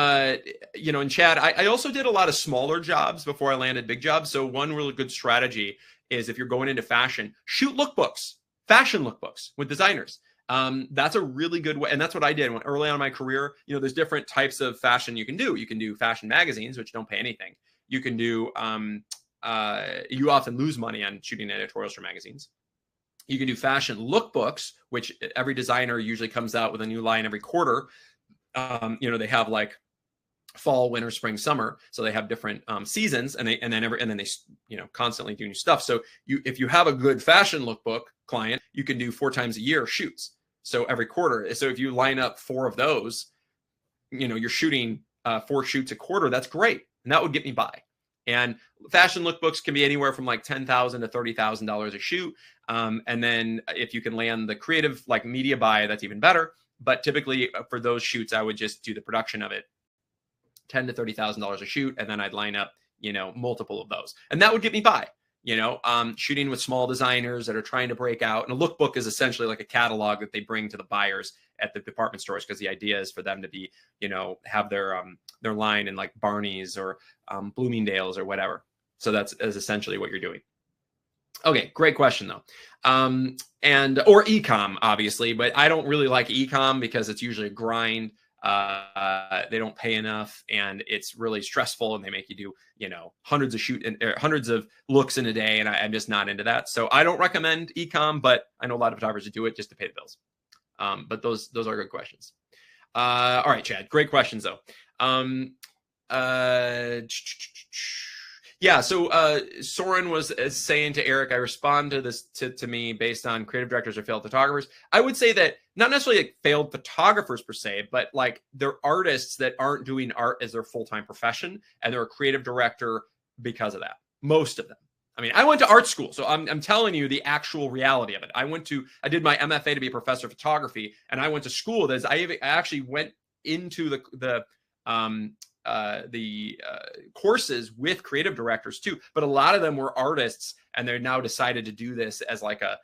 S1: in chat, I also did a lot of smaller jobs before I landed big jobs. So one really good strategy is, if you're going into fashion, shoot lookbooks, fashion lookbooks with designers. That's a really good way. And that's what I did early on in my career. There's different types of fashion you can do. You can do fashion magazines, which don't pay anything. You can do, you often lose money on shooting editorials for magazines. You can do fashion lookbooks, which every designer usually comes out with a new line every quarter. They have like fall, winter, spring, summer. So they have different seasons, and then they constantly do new stuff. So if you have a good fashion lookbook client, you can do 4 times a year shoots. So every quarter. So if you line up 4 of those, you're shooting 4 shoots a quarter. That's great, and that would get me by. And fashion lookbooks can be anywhere from like $10,000 to $30,000 a shoot. And then if you can land the creative, like media buy, that's even better. But typically for those shoots, I would just do the production of it, $10,000 to $30,000 a shoot. And then I'd line up, multiple of those. And that would get me by. shooting with small designers that are trying to break out. And a lookbook is essentially like a catalog that they bring to the buyers at the department stores, because the idea is for them to be, have their line in like Barney's or Bloomingdale's or whatever. So that's essentially what you're doing. Okay, great question though. Or ecom, obviously, but I don't really like ecom because it's usually a grind. They don't pay enough, and it's really stressful, and they make you do, hundreds of looks in a day, and I'm just not into that. So I don't recommend ecom, but I know a lot of photographers that do it just to pay the bills. But those are good questions. All right, Chad, great questions though. Yeah, so Soren was saying to Eric, I respond to this to me based on creative directors or failed photographers. I would say that not necessarily like failed photographers per se, but like they're artists that aren't doing art as their full-time profession, and they're a creative director because of that. Most of them. I mean, I went to art school, so I'm telling you the actual reality of it. I did my MFA to be a professor of photography, and I went to school. I actually went into the courses with creative directors too, but a lot of them were artists, and they're now decided to do this as like a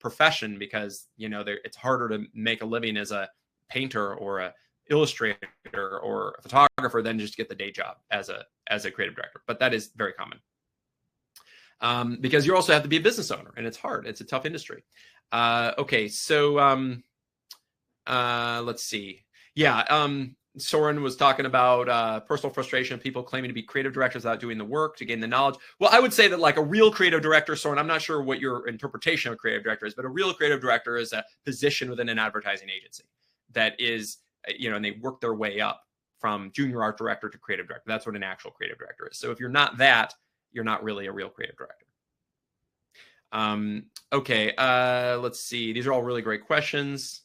S1: profession because it's harder to make a living as a painter or a illustrator or a photographer than just get the day job as a creative director. But that is very common because you also have to be a business owner, and it's hard. It's a tough industry. Okay, so let's see. Yeah. Soren was talking about personal frustration of people claiming to be creative directors without doing the work to gain the knowledge. Well, I would say that like a real creative director, Soren, I'm not sure what your interpretation of a creative director is, but a real creative director is a position within an advertising agency that is, and they work their way up from junior art director to creative director. That's what an actual creative director is. So if you're not that, you're not really a real creative director. Okay, let's see. These are all really great questions.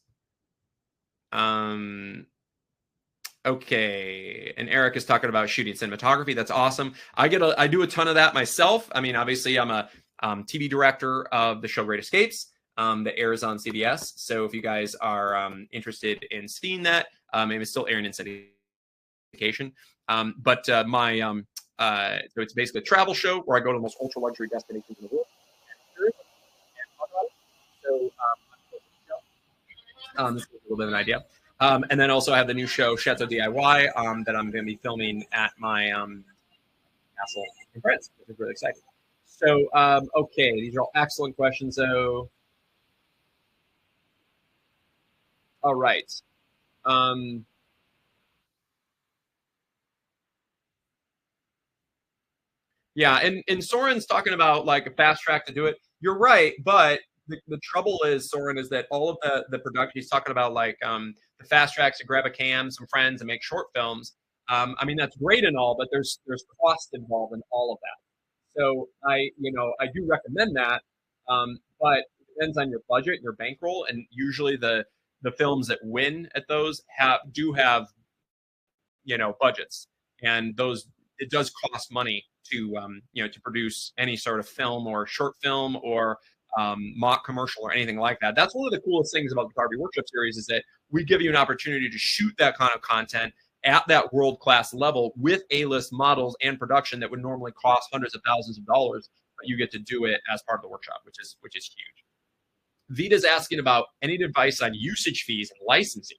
S1: Okay, and Eric is talking about shooting cinematography. That's awesome. I do a ton of that myself. I mean, obviously, I'm a TV director of the show Great Escapes that airs on CBS. So if you guys are interested in seeing that, it's still airing in syndication. But so it's basically a travel show where I go to the most ultra luxury destinations in the world. So this is a little bit of an idea. And then also I have the new show Chateau DIY that I'm going to be filming at my castle in France, which is really exciting. So, okay, these are all excellent questions, though. All right. Yeah, and Soren's talking about like a fast track to do it. You're right, but the trouble is, Soren, is that all of the production he's talking about, like the fast tracks to grab a cam, some friends, and make short films. I mean, that's great and all, but there's cost involved in all of that. So I do recommend that, but it depends on your budget, your bankroll, and usually the films that win at those have budgets, and those it does cost money to to produce any sort of film or short film or mock commercial or anything like that. That's one of the coolest things about the Photography Workshop Series is that we give you an opportunity to shoot that kind of content at that world-class level with A-list models and production that would normally cost hundreds of thousands of dollars, but you get to do it as part of the workshop, which is huge. Vita's asking about any advice on usage fees and licensing.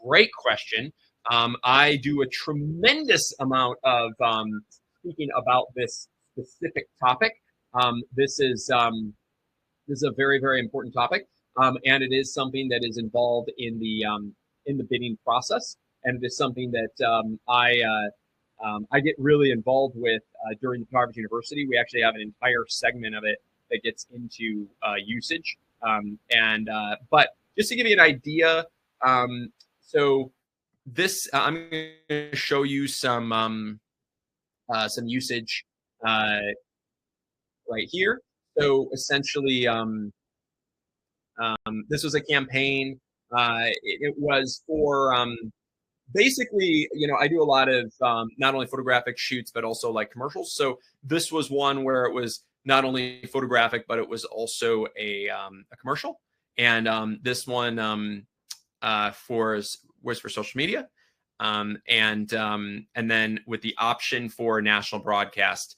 S1: Great question. I do a tremendous amount of speaking about this specific topic. This is a very, very important topic, and it is something that is involved in the bidding process, and it is something that I get really involved with during the Photography University. We actually have an entire segment of it that gets into usage, but just to give you an idea, so this I'm going to show you some usage right here. So essentially, this was a campaign. It was for basically, I do a lot of not only photographic shoots, but also like commercials. So this was one where it was not only photographic, but it was also a commercial. And this one was for social media. And then with the option for national broadcast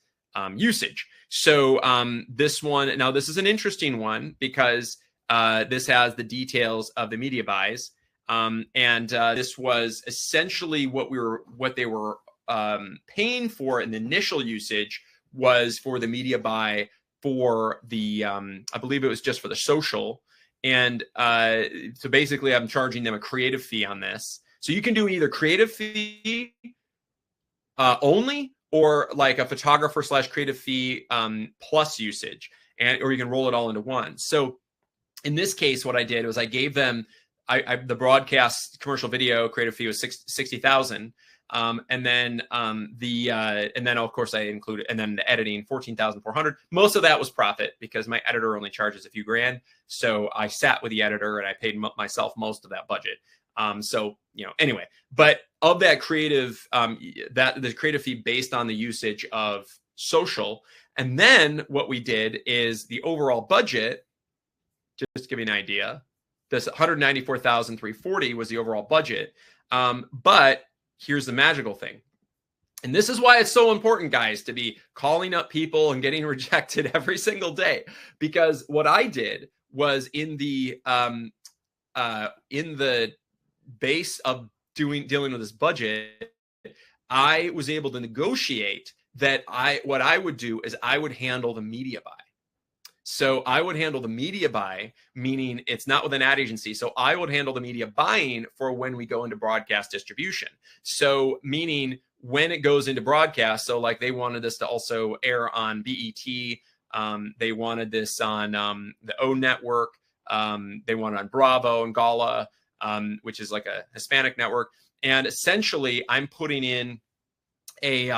S1: usage. So this one, now this is an interesting one because this has the details of the media buys. And this was essentially what they were paying for in the initial usage was for the media buy for the, I believe it was just for the social. And so basically I'm charging them a creative fee on this. So you can do either creative fee only, or like a photographer / creative fee plus usage, or you can roll it all into one. So in this case, what I did was I gave them the broadcast commercial video creative fee was 60,000, and then of course I included, and then the editing 14,400. Most of that was profit because my editor only charges a few grand. So I sat with the editor and I paid myself most of that budget. So, anyway, but of that creative, the creative fee based on the usage of social. And then what we did is the overall budget, just to give you an idea, this 194,340 was the overall budget. But here's the magical thing. And this is why it's so important, guys, to be calling up people and getting rejected every single day. Because what I did was in the base of dealing with this budget, I was able to negotiate that what I would do is I would handle the media buy. So I would handle the media buy, meaning it's not with an ad agency. So I would handle the media buying for when we go into broadcast distribution. So meaning when it goes into broadcast, so like they wanted this to also air on BET. They wanted this on the O Network. They wanted on Bravo and Gala, which is like a Hispanic network. And essentially I'm putting in a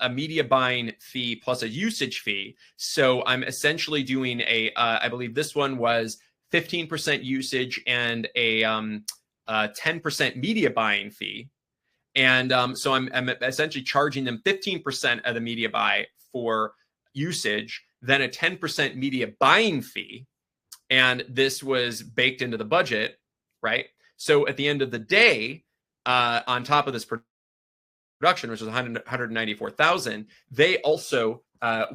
S1: media buying fee plus a usage fee. So I'm essentially doing I believe this one was 15% usage and a 10% media buying fee. And so I'm essentially charging them 15% of the media buy for usage, then a 10% media buying fee. And this was baked into the budget, right? So at the end of the day, on top of this production, which was 194,000, they also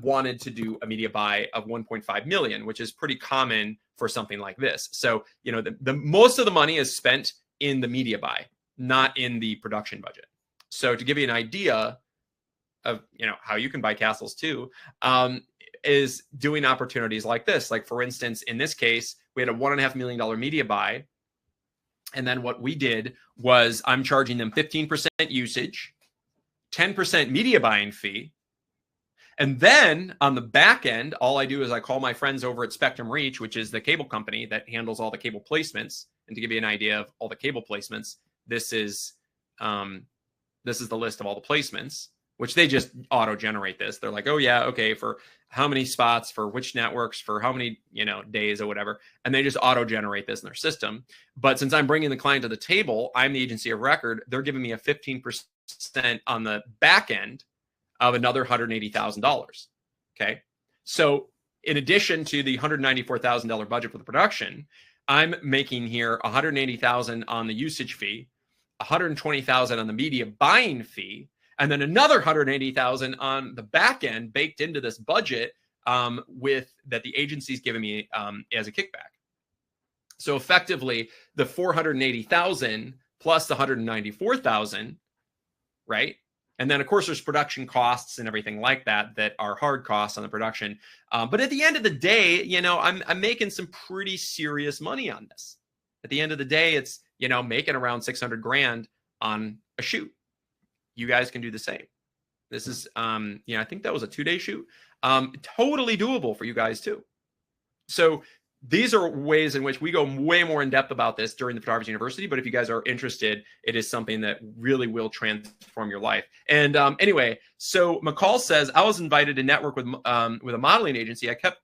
S1: wanted to do a media buy of 1.5 million, which is pretty common for something like this. So, the most of the money is spent in the media buy, not in the production budget. So to give you an idea of, how you can buy castles too, is doing opportunities like this. Like for instance, in this case, we had a $1.5 million media buy. And then what we did was I'm charging them 15% usage, 10% media buying fee. And then on the back end, all I do is I call my friends over at Spectrum Reach, which is the cable company that handles all the cable placements. And to give you an idea of all the cable placements, this is the list of all the placements, which they just auto-generate this. They're like, oh yeah, okay, for how many spots, for which networks, for how many, days or whatever. And they just auto-generate this in their system. But since I'm bringing the client to the table, I'm the agency of record, they're giving me a 15% on the back end of another $180,000. Okay. So in addition to the $194,000 budget for the production, I'm making here $180,000 on the usage fee, $120,000 on the media buying fee, and then another $180,000 on the back end baked into this budget with that the agency's giving me as a kickback. So effectively, the $480,000 plus the $194,000, right? And then, of course, there's production costs and everything like that are hard costs on the production. But at the end of the day, I'm making some pretty serious money on this. At the end of the day, it's, making around 600 grand on a shoot. You guys can do the same. This is, I think that was a 2-day shoot. Totally doable for you guys too. So these are ways in which we go way more in depth about this during the Photography University. But if you guys are interested, it is something that really will transform your life. And anyway, so McCall says, I was invited to network with a modeling agency. I kept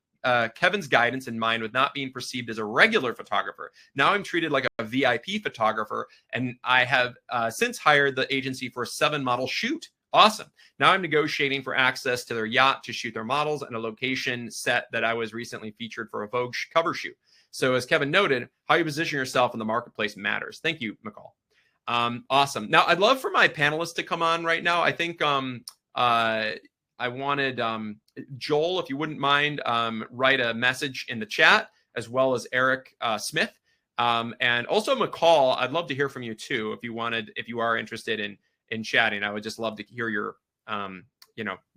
S1: Kevin's guidance in mind with not being perceived as a regular photographer. Now I'm treated like a VIP photographer, and I have since hired the agency for a 7-model shoot. Awesome. Now I'm negotiating for access to their yacht to shoot their models and a location set that I was recently featured for a Vogue cover shoot. So as Kevin noted, how you position yourself in the marketplace matters. Thank you, McCall. Awesome. Now I'd love for my panelists to come on right now. I think I wanted Joel, if you wouldn't mind, write a message in the chat, as well as Eric Smith, and also McCall. I'd love to hear from you too, if you are interested in chatting. I would just love to hear your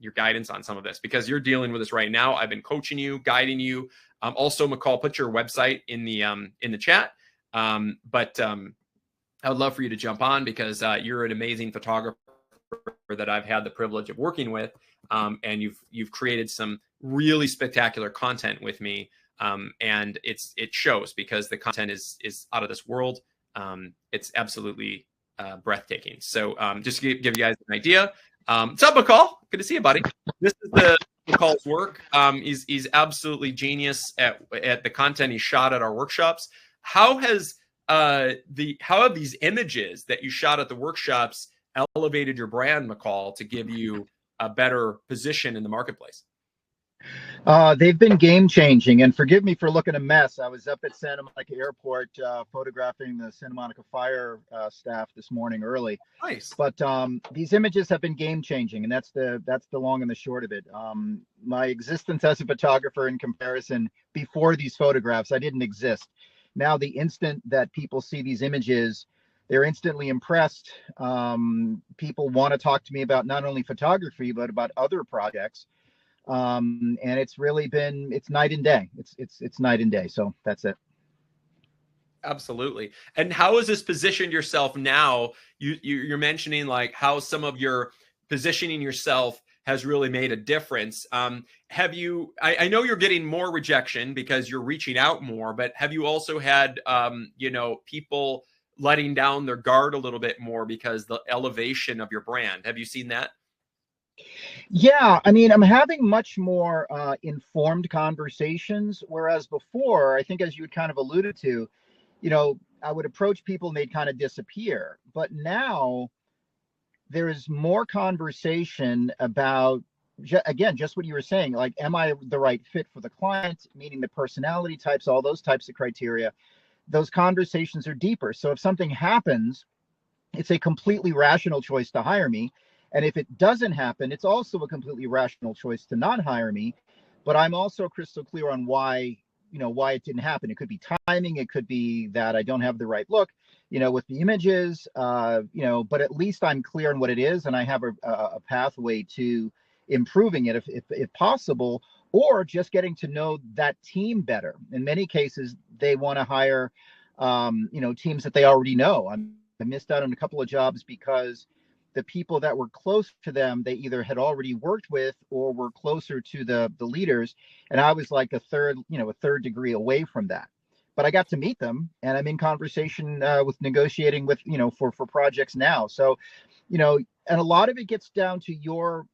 S1: your guidance on some of this, because you're dealing with this right now. I've been coaching you, guiding you. Also, McCall, put your website in the chat. But I would love for you to jump on, because you're an amazing photographer that I've had the privilege of working with, and you've created some really spectacular content with me, and it shows, because the content is out of this world. It's absolutely breathtaking. So just to give you guys an idea. What's up, McCall? Good to see you, buddy. This is McCall's work. He's absolutely genius at the content he shot at our workshops. How have these images that you shot at the workshops elevated your brand, McCall, to give you a better position in the marketplace?
S2: They've been game changing, and forgive me for looking a mess. I was up at Santa Monica Airport photographing the Santa Monica fire staff this morning early.
S1: Nice.
S2: But these images have been game changing, and that's the long and the short of it. My existence as a photographer, in comparison, before these photographs, I didn't exist. Now, the instant that people see these images, they're instantly impressed. People want to talk to me about not only photography, but about other projects. And it's night and day. It's night and day. So that's it.
S1: Absolutely. And how has this positioned yourself now? You're mentioning like how some of your positioning yourself has really made a difference. I know you're getting more rejection because you're reaching out more, but have you also had, people letting down their guard a little bit more because the elevation of your brand? Have you seen that?
S2: Yeah, I mean, I'm having much more informed conversations, whereas before, I think, as you had kind of alluded to, I would approach people and they'd kind of disappear. But now there is more conversation about, again, just what you were saying, like, am I the right fit for the client, meaning the personality types, all those types of criteria. Those conversations are deeper. So if something happens, it's a completely rational choice to hire me. And if it doesn't happen, it's also a completely rational choice to not hire me. But I'm also crystal clear on why it didn't happen. It could be timing. It could be that I don't have the right look, with the images, but at least I'm clear on what it is. And I have a pathway to improving it if possible, or just getting to know that team better. In many cases, they want to hire, teams that they already know. I missed out on a couple of jobs because the people that were close to them, they either had already worked with or were closer to the leaders. And I was like a third degree away from that. But I got to meet them, and I'm in conversation with negotiating with, for projects now. So, and a lot of it gets down to your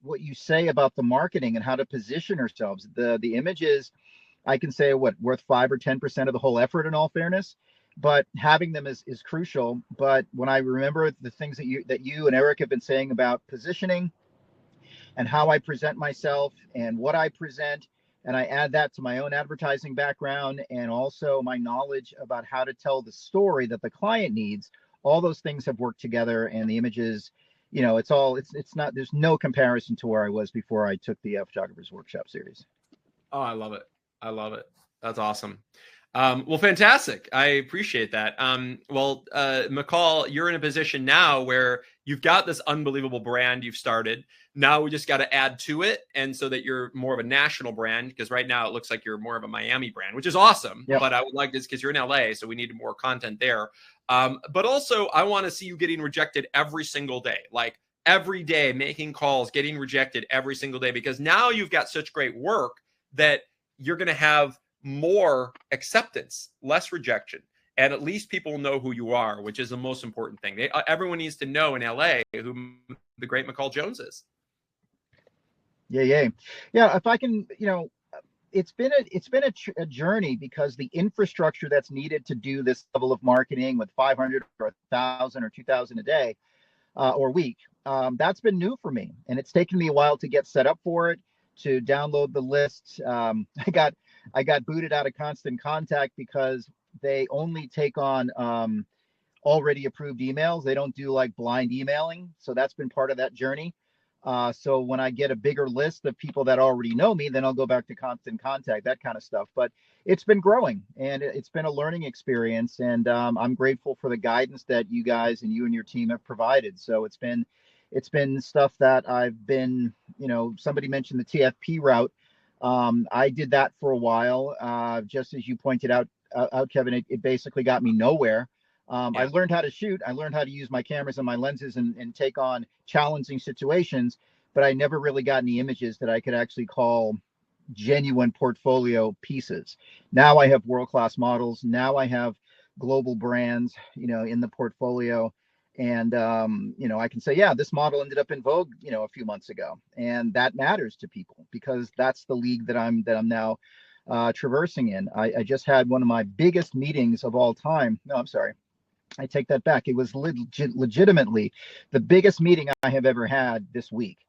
S2: what you say about the marketing and how to position ourselves. The images, I can say, worth 5 or 10% of the whole effort, in all fairness. But having them is crucial. But when I remember the things that you and Eric have been saying about positioning and how I present myself and what I present, and I add that to my own advertising background and also my knowledge about how to tell the story that the client needs, all those things have worked together. And the images, it's not, there's no comparison to where I was before I took the Photographer's Workshop series.
S1: Oh, I love it. That's awesome. Well, fantastic. I appreciate that. McCall, you're in a position now where you've got this unbelievable brand you've started. Now we just got to add to it, and so that you're more of a national brand, because right now it looks like you're more of a Miami brand, which is awesome. Yep. But I would like this because you're in LA, so we need more content there. But also I want to see you getting rejected every single day, like every day, making calls, getting rejected every single day, because now you've got such great work that you're going to have more acceptance, less rejection, and at least people know who you are, which is the most important thing. Everyone needs to know in LA who the great McCall Jones is.
S2: Yeah. If I can, it's been a journey, because the infrastructure that's needed to do this level of marketing with 500 or 1,000 or 2,000 a day or week, that's been new for me, and it's taken me a while to get set up for it, to download the lists. I got booted out of Constant Contact because they only take on already approved emails. They don't do like blind emailing. So that's been part of that journey. So when I get a bigger list of people that already know me, then I'll go back to constant contact, that kind of stuff. But it's been growing, and it's been a learning experience. And I'm grateful for the guidance that you guys and you and your team have provided. So it's been stuff that I've been, somebody mentioned the TFP route. I did that for a while. Just as you pointed out, Kevin, it basically got me nowhere. I learned how to shoot. I learned how to use my cameras and my lenses and take on challenging situations, but I never really got any images that I could actually call genuine portfolio pieces. Now I have world-class models. Now I have global brands, in the portfolio. And, I can say, yeah, this model ended up in Vogue, a few months ago. And that matters to people because that's the league that I'm now traversing in. I just had one of my biggest meetings of all time. No, I'm sorry. I take that back. It was legitimately the biggest meeting I have ever had this week.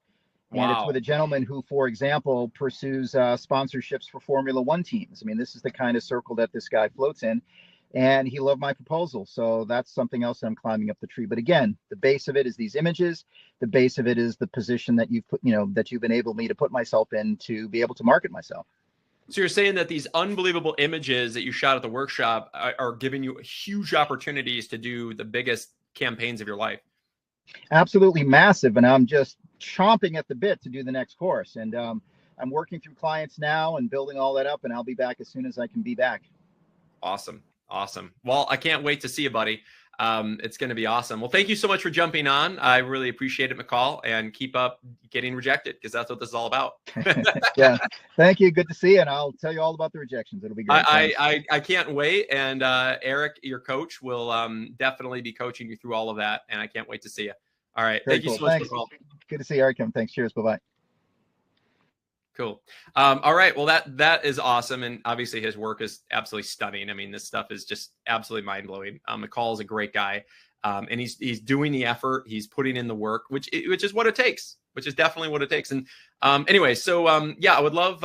S2: And it's with a gentleman who, for example, pursues sponsorships for Formula One teams. I mean, this is the kind of circle that this guy floats in. And he loved my proposal. So that's something else I'm climbing up the tree. But again, the base of it is these images. The base of it is the position that you've put, that you've enabled me to put myself in to be able to market myself.
S1: So you're saying that these unbelievable images that you shot at the workshop are giving you huge opportunities to do the biggest campaigns of your life.
S2: Absolutely massive. And I'm just chomping at the bit to do the next course. And I'm working through clients now and building all that up. And I'll be back as soon as I can be back.
S1: Awesome. Well, I can't wait to see you, buddy. It's going to be awesome. Well, thank you so much for jumping on. I really appreciate it, McCall, and keep up getting rejected because that's what this is all about.
S2: Yeah. Thank you. Good to see you. And I'll tell you all about the rejections. It'll be great.
S1: I can't wait. And Eric, your coach, will definitely be coaching you through all of that. And I can't wait to see you. All right.
S2: Very
S1: Thank you
S2: cool.
S1: so much,
S2: Thanks.
S1: McCall.
S2: Good to see you, Eric. Thanks. Cheers. Bye-bye.
S1: Cool. All right. Well, that is awesome. And obviously his work is absolutely stunning. I mean, this stuff is just absolutely mind blowing. McCall is a great guy. And he's doing the effort. He's putting in the work, which is what it takes, which is definitely what it takes. And anyway, so I would love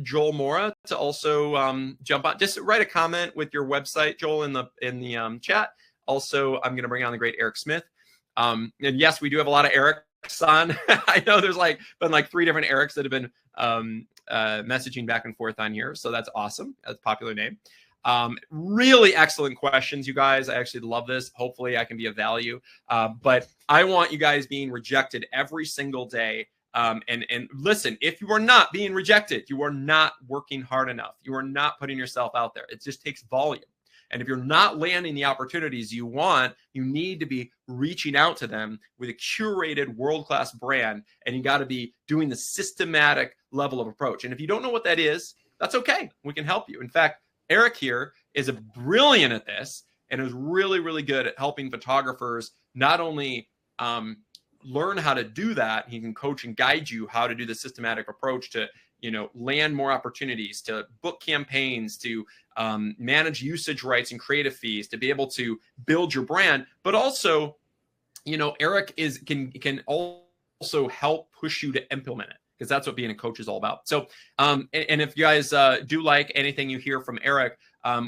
S1: Joel Mora to also jump on, just write a comment with your website, Joel, in the chat. Also, I'm going to bring on the great Eric Smith. And yes, we do have a lot of Erics on. I know there's been 3 different Erics that have been messaging back and forth on here. So that's awesome. That's a popular name. Really excellent questions, you guys. I actually love this. Hopefully I can be of value. But I want you guys being rejected every single day. And listen, if you are not being rejected, you are not working hard enough. You are not putting yourself out there. It just takes volume. And if you're not landing the opportunities you want, you need to be reaching out to them with a curated world-class brand. And you got to be doing the systematic level of approach. And if you don't know what that is, that's okay. We can help you. In fact, Eric here is brilliant at this and is really, really good at helping photographers not only learn how to do that, he can coach and guide you how to do the systematic approach to land more opportunities, to book campaigns, to manage usage rights and creative fees, to be able to build your brand. But also, Eric can also help push you to implement it, because that's what being a coach is all about. So, and if you guys do like anything you hear from Eric,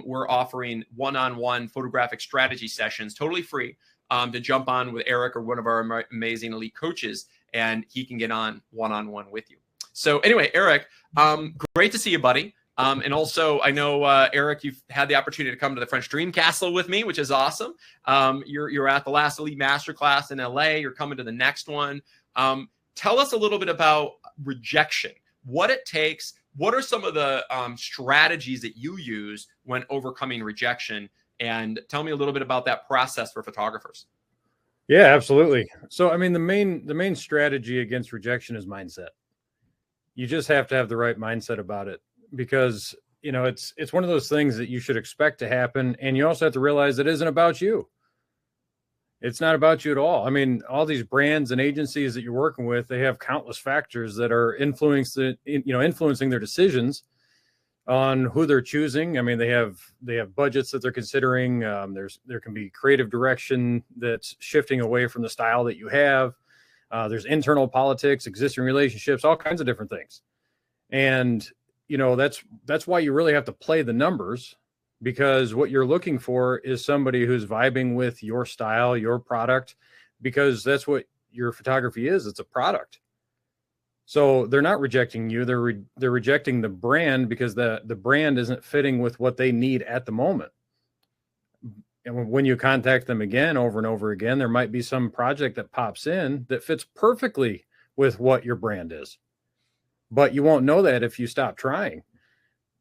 S1: we're offering one-on-one photographic strategy sessions, totally free, to jump on with Eric or one of our amazing elite coaches, and he can get on one-on-one with you. So anyway, Eric, great to see you, buddy. And also, I know, Eric, you've had the opportunity to come to the French Dream Castle with me, which is awesome. You're at the last Elite Masterclass in LA. You're coming to the next one. Tell us a little bit about rejection, what it takes. What are some of the strategies that you use when overcoming rejection? And tell me a little bit about that process for photographers.
S3: Yeah, absolutely. So, I mean, the main strategy against rejection is mindset. You just have to have the right mindset about it, because, it's one of those things that you should expect to happen. And you also have to realize it isn't about you. It's not about you at all. I mean, all these brands and agencies that you're working with, they have countless factors that are influencing their decisions on who they're choosing. I mean, they have budgets that they're considering. There can be creative direction that's shifting away from the style that you have. There's internal politics, existing relationships, all kinds of different things. And, that's why you really have to play the numbers, because what you're looking for is somebody who's vibing with your style, your product, because that's what your photography is. It's a product. So they're not rejecting you. They're rejecting the brand because the brand isn't fitting with what they need at the moment. And when you contact them again over and over again, there might be some project that pops in that fits perfectly with what your brand is. But you won't know that if you stop trying.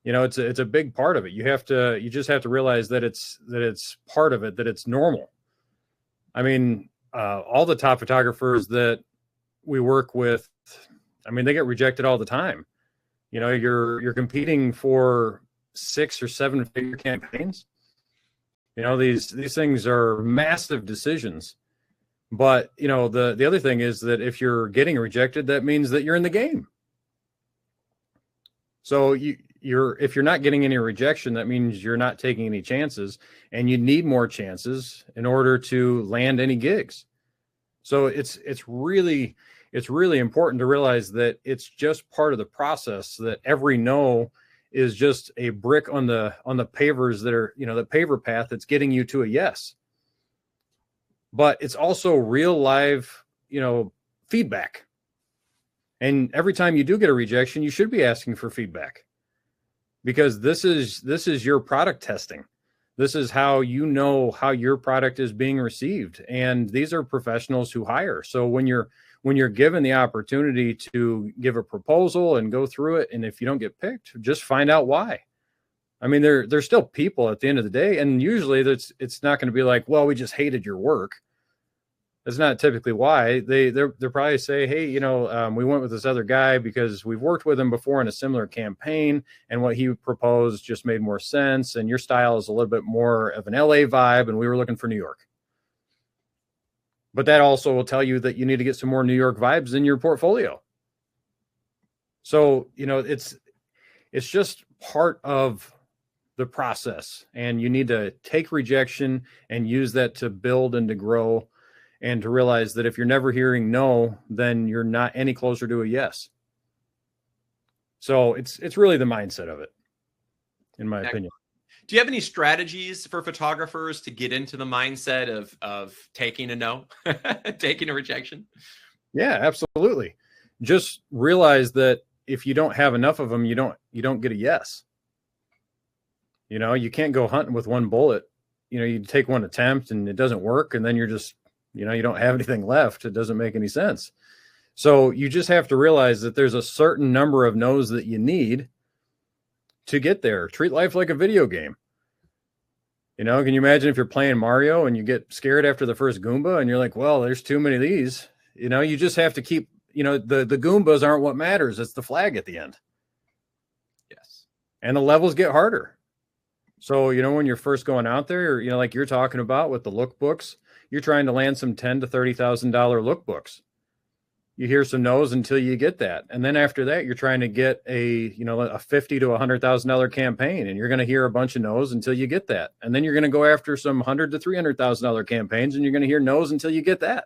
S3: You know, it's a big part of it. You just have to realize that it's part of it, that it's normal. I mean, all the top photographers that we work with, I mean, they get rejected all the time. You know, you're competing for 6 or 7 figure campaigns. You know, these things are massive decisions. But, you know, the other thing is that if you're getting rejected, that means that you're in the game. So if you're not getting any rejection, that means you're not taking any chances, and you need more chances in order to land any gigs. So it's really important to realize that it's just part of the process, that every no is just a brick on the pavers that are, you know, the paver path that's getting you to a yes. But it's also real live, you know, feedback. And every time you do get a rejection, you should be asking for feedback, because this is your product testing. This is how you know how your product is being received. And these are professionals who hire. So when you're given the opportunity to give a proposal and go through it, and if you don't get picked, just find out why. I mean, they're still people at the end of the day. And usually it's not going to be like, well, we just hated your work. That's not typically why. They're probably say, hey, you know, we went with this other guy because we've worked with him before in a similar campaign, and what he proposed just made more sense. And your style is a little bit more of an LA vibe, and we were looking for New York. But that also will tell you that you need to get some more New York vibes in your portfolio. So, you know, it's just part of the process, and you need to take rejection and use that to build and to grow, and to realize that if you're never hearing no, then you're not any closer to a yes. So it's really the mindset of it, in my opinion.
S1: Do you have any strategies for photographers to get into the mindset of taking a no, taking a rejection?
S3: Yeah, absolutely. Just realize that if you don't have enough of them, you don't get a yes. You know, you can't go hunting with one bullet. You know, you take one attempt and it doesn't work, and then you're just, you know, you don't have anything left. It doesn't make any sense. So you just have to realize that there's a certain number of no's that you need to get there. Treat life like a video game. You know, can you imagine if you're playing Mario and you get scared after the first Goomba and you're like, well, there's too many of these. You know, you just have to keep, you know, the Goombas aren't what matters. It's the flag at the end.
S1: Yes.
S3: And the levels get harder. So, you know, when you're first going out there, you know, like you're talking about with the lookbooks, you're trying to land some $10,000 to $30,000 lookbooks. You hear some no's until you get that. And then after that, you're trying to get a $50,000 to $100,000 campaign, and you're going to hear a bunch of no's until you get that. And then you're going to go after some $100,000 to $300,000 campaigns, and you're going to hear no's until you get that.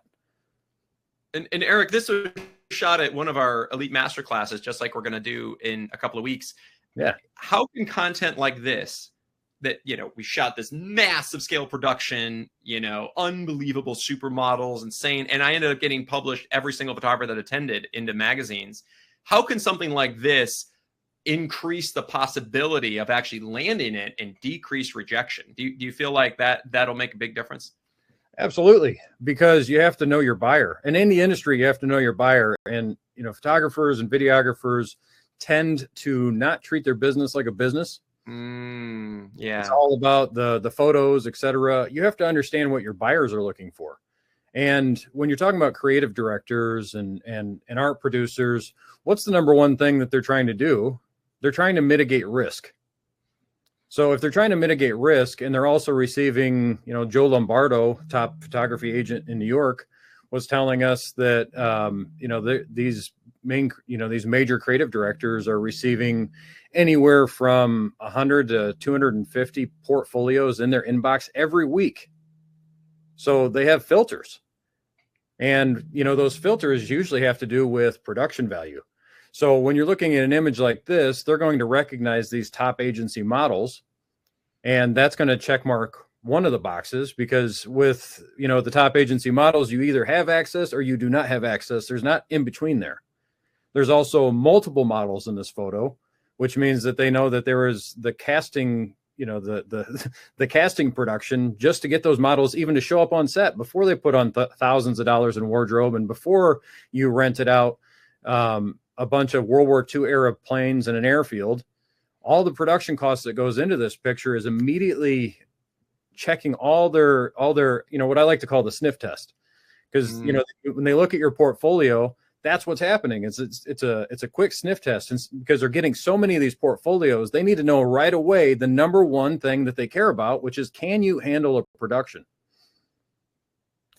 S1: And Eric, this was shot at one of our elite master classes, just like we're going to do in a couple of weeks.
S3: Yeah.
S1: How can content like this, that, you know, we shot this massive scale production, you know, unbelievable supermodels, insane, and I ended up getting published, every single photographer that attended, into magazines. How can something like this increase the possibility of actually landing it and decrease rejection? Do you feel like that'll make a big difference?
S3: Absolutely, because you have to know your buyer. And in the industry, you have to know your buyer. And, you know, photographers and videographers tend to not treat their business like a business.
S1: Yeah,
S3: it's all about the photos, etc. You have to understand what your buyers are looking for. And when you're talking about creative directors and art producers, what's the number one thing that they're trying to do? They're trying to mitigate risk. So if they're trying to mitigate risk, and they're also receiving, you know, Joe Lombardo, top photography agent in New York, was telling us that you know, these major creative directors are receiving anywhere from 100 to 250 portfolios in their inbox every week. So they have filters, and, you know, those filters usually have to do with production value. So when you're looking at an image like this, they're going to recognize these top agency models, and that's going to check mark one of the boxes, because with, you know, the top agency models, you either have access or you do not have access. There's not in between there. There's also multiple models in this photo, which means that they know that there is the casting, the casting production just to get those models even to show up on set before they put on thousands of dollars in wardrobe and before you rented out a bunch of World War II era planes and an airfield. All the production costs that goes into this picture is immediately checking all their, what I like to call the sniff test. Because, when they look at your portfolio, that's what's happening. It's a quick sniff test. And because they're getting so many of these portfolios, they need to know right away the number one thing that they care about, which is, can you handle a production?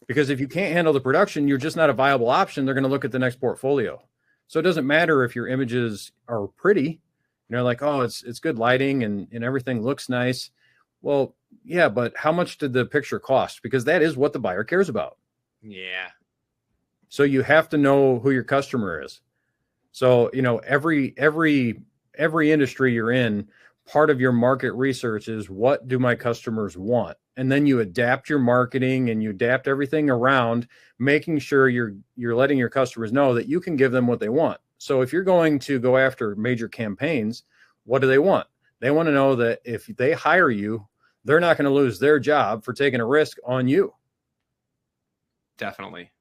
S3: Because if you can't handle the production, you're just not a viable option. They're going to look at the next portfolio. So it doesn't matter if your images are pretty, like, oh, it's good lighting and everything looks nice. Well, yeah, but how much did the picture cost? Because that is what the buyer cares about.
S1: Yeah.
S3: So you have to know who your customer is. So, every industry you're in, part of your market research is, what do my customers want? And then you adapt your marketing and you adapt everything around, making sure you're letting your customers know that you can give them what they want. So if you're going to go after major campaigns, what do they want? They want to know that if they hire you, they're not going to lose their job for taking a risk on you.
S1: Definitely.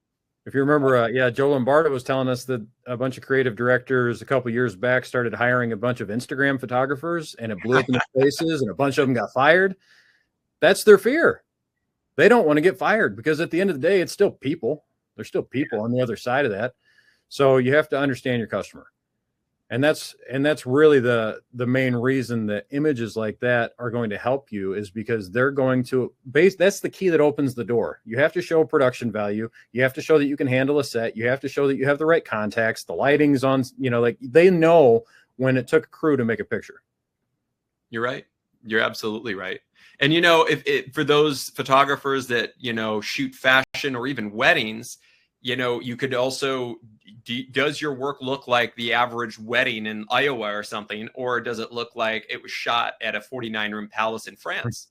S3: If you remember, Joe Lombardo was telling us that a bunch of creative directors a couple of years back started hiring a bunch of Instagram photographers, and it blew up in their faces, and a bunch of them got fired. That's their fear. They don't want to get fired because at the end of the day, it's still people. There's still people on the other side of that. So you have to understand your customer. And that's really the main reason that images like that are going to help you, is because they're going to that's the key that opens the door. You have to show production value. You have to show that you can handle a set. You have to show that you have the right contacts, the lighting's on, like they know when it took a crew to make a picture.
S1: You're right. You're absolutely right. And, if for those photographers that, shoot fashion or even weddings, you could also, does your work look like the average wedding in Iowa or something? Or does it look like it was shot at a 49-room palace in France?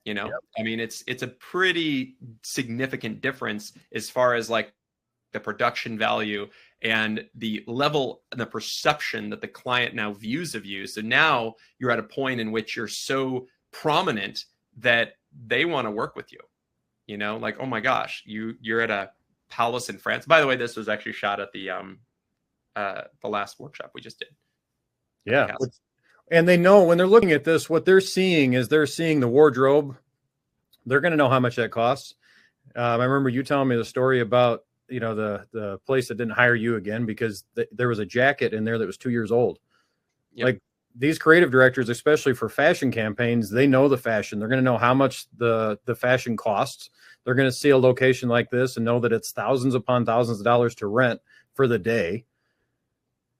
S1: Yep. I mean, it's a pretty significant difference as far as like the production value and the level and the perception that the client now views of you. So now you're at a point in which you're so prominent that they want to work with you. Like, oh my gosh, you're at a palace in France. By the way, this was actually shot at the last workshop we just did.
S3: Yeah. And they know when they're looking at this, what they're seeing is they're seeing the wardrobe. They're going to know how much that costs. I remember you telling me the story about, the place that didn't hire you again because there was a jacket in there that was 2 years old. Yep. Like, these creative directors, especially for fashion campaigns, they know the fashion. They're going to know how much the fashion costs. They're going to see a location like this and know that it's thousands upon thousands of dollars to rent for the day.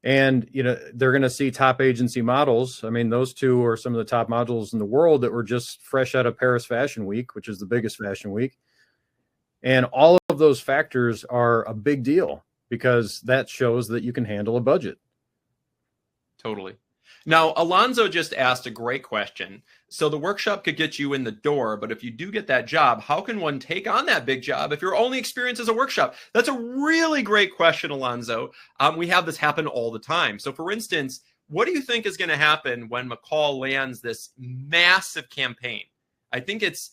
S3: And, they're going to see top agency models. I mean, those two are some of the top models in the world that were just fresh out of Paris Fashion Week, which is the biggest fashion week. And all of those factors are a big deal because that shows that you can handle a budget.
S1: Totally. Now, Alonzo just asked a great question. So the workshop could get you in the door, but if you do get that job, how can one take on that big job if your only experience is a workshop? That's a really great question, Alonzo. We have this happen all the time. So for instance, what do you think is going to happen when McCall lands this massive campaign? I think it's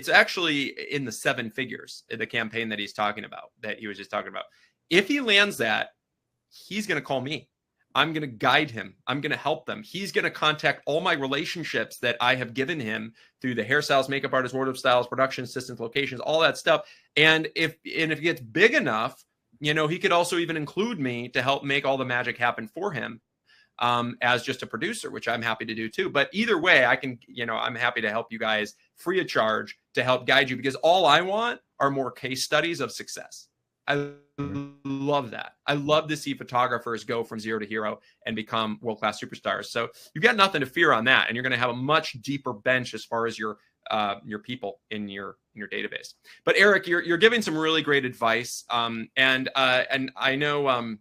S1: actually in the 7 figures, the campaign that he's talking about, that he was just talking about. If he lands that, he's going to call me. I'm going to guide him. I'm going to help them. He's going to contact all my relationships that I have given him through the hairstyles, makeup artists, wardrobe styles, production assistants, locations, all that stuff. And if it gets big enough, he could also even include me to help make all the magic happen for him as just a producer, which I'm happy to do too. But either way, I can, I'm happy to help you guys free of charge to help guide you, because all I want are more case studies of success. I love that. I love to see photographers go from zero to hero and become world-class superstars. So you've got nothing to fear on that. And you're going to have a much deeper bench as far as your people in your database. But Eric, you're giving some really great advice. And I know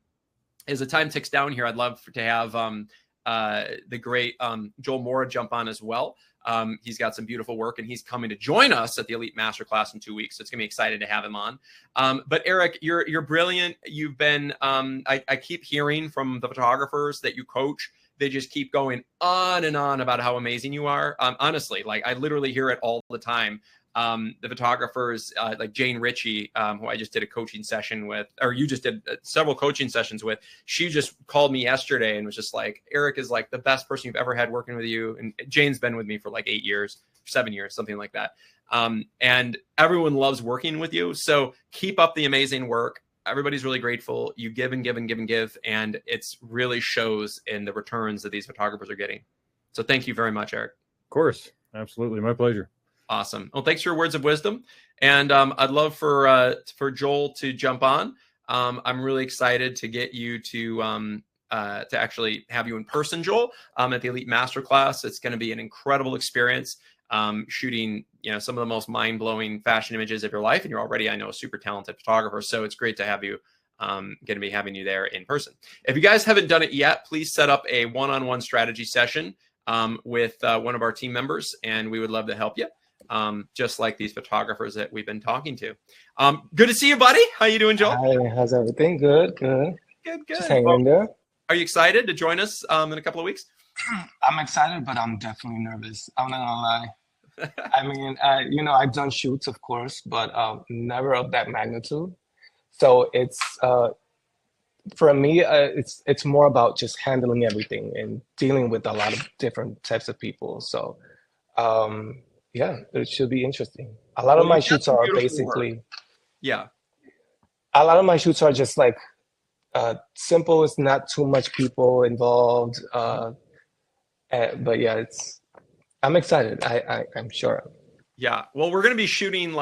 S1: as the time ticks down here, I'd love to have the great Joel Mora jump on as well. He's got some beautiful work, and he's coming to join us at the Elite Masterclass in 2 weeks. So it's gonna be excited to have him on. But Eric, you're brilliant. You've been I keep hearing from the photographers that you coach. They just keep going on and on about how amazing you are. Honestly, like I literally hear it all the time. The photographers like Jane Ritchie, who I just did a coaching session with, or you just did several coaching sessions with, she just called me yesterday and was just like, Eric is like the best person you've ever had working with you. And Jane's been with me for like 8 years, 7 years, something like that. And everyone loves working with you. So keep up the amazing work. Everybody's really grateful. You give and give and give and give. And it's really shows in the returns that these photographers are getting. So thank you very much, Eric.
S3: Of course. Absolutely. My pleasure.
S1: Awesome. Well, thanks for your words of wisdom. And I'd love for Joel to jump on. I'm really excited to get you to actually have you in person, Joel, at the Elite Masterclass. It's going to be an incredible experience, shooting, some of the most mind-blowing fashion images of your life. And you're already, I know, a super talented photographer. So it's great to have you, going to be having you there in person. If you guys haven't done it yet, please set up a one-on-one strategy session with one of our team members, and we would love to help you. Just like these photographers that we've been talking to. Good to see you, buddy. How you doing, Joel?
S4: Hi, how's everything? Good. Just hanging in there.
S1: Are you excited to join us in a couple of weeks?
S4: I'm excited, but I'm definitely nervous. I'm not gonna lie. I mean, I've done shoots, of course, but never of that magnitude. So it's for me, it's more about just handling everything and dealing with a lot of different types of people. So. Yeah, it should be interesting. A lot of my shoots are basically,
S1: yeah.
S4: A lot of my shoots are just like simple. It's not too much people involved. But yeah, I'm excited. I'm sure.
S1: Yeah. Well, we're going to be shooting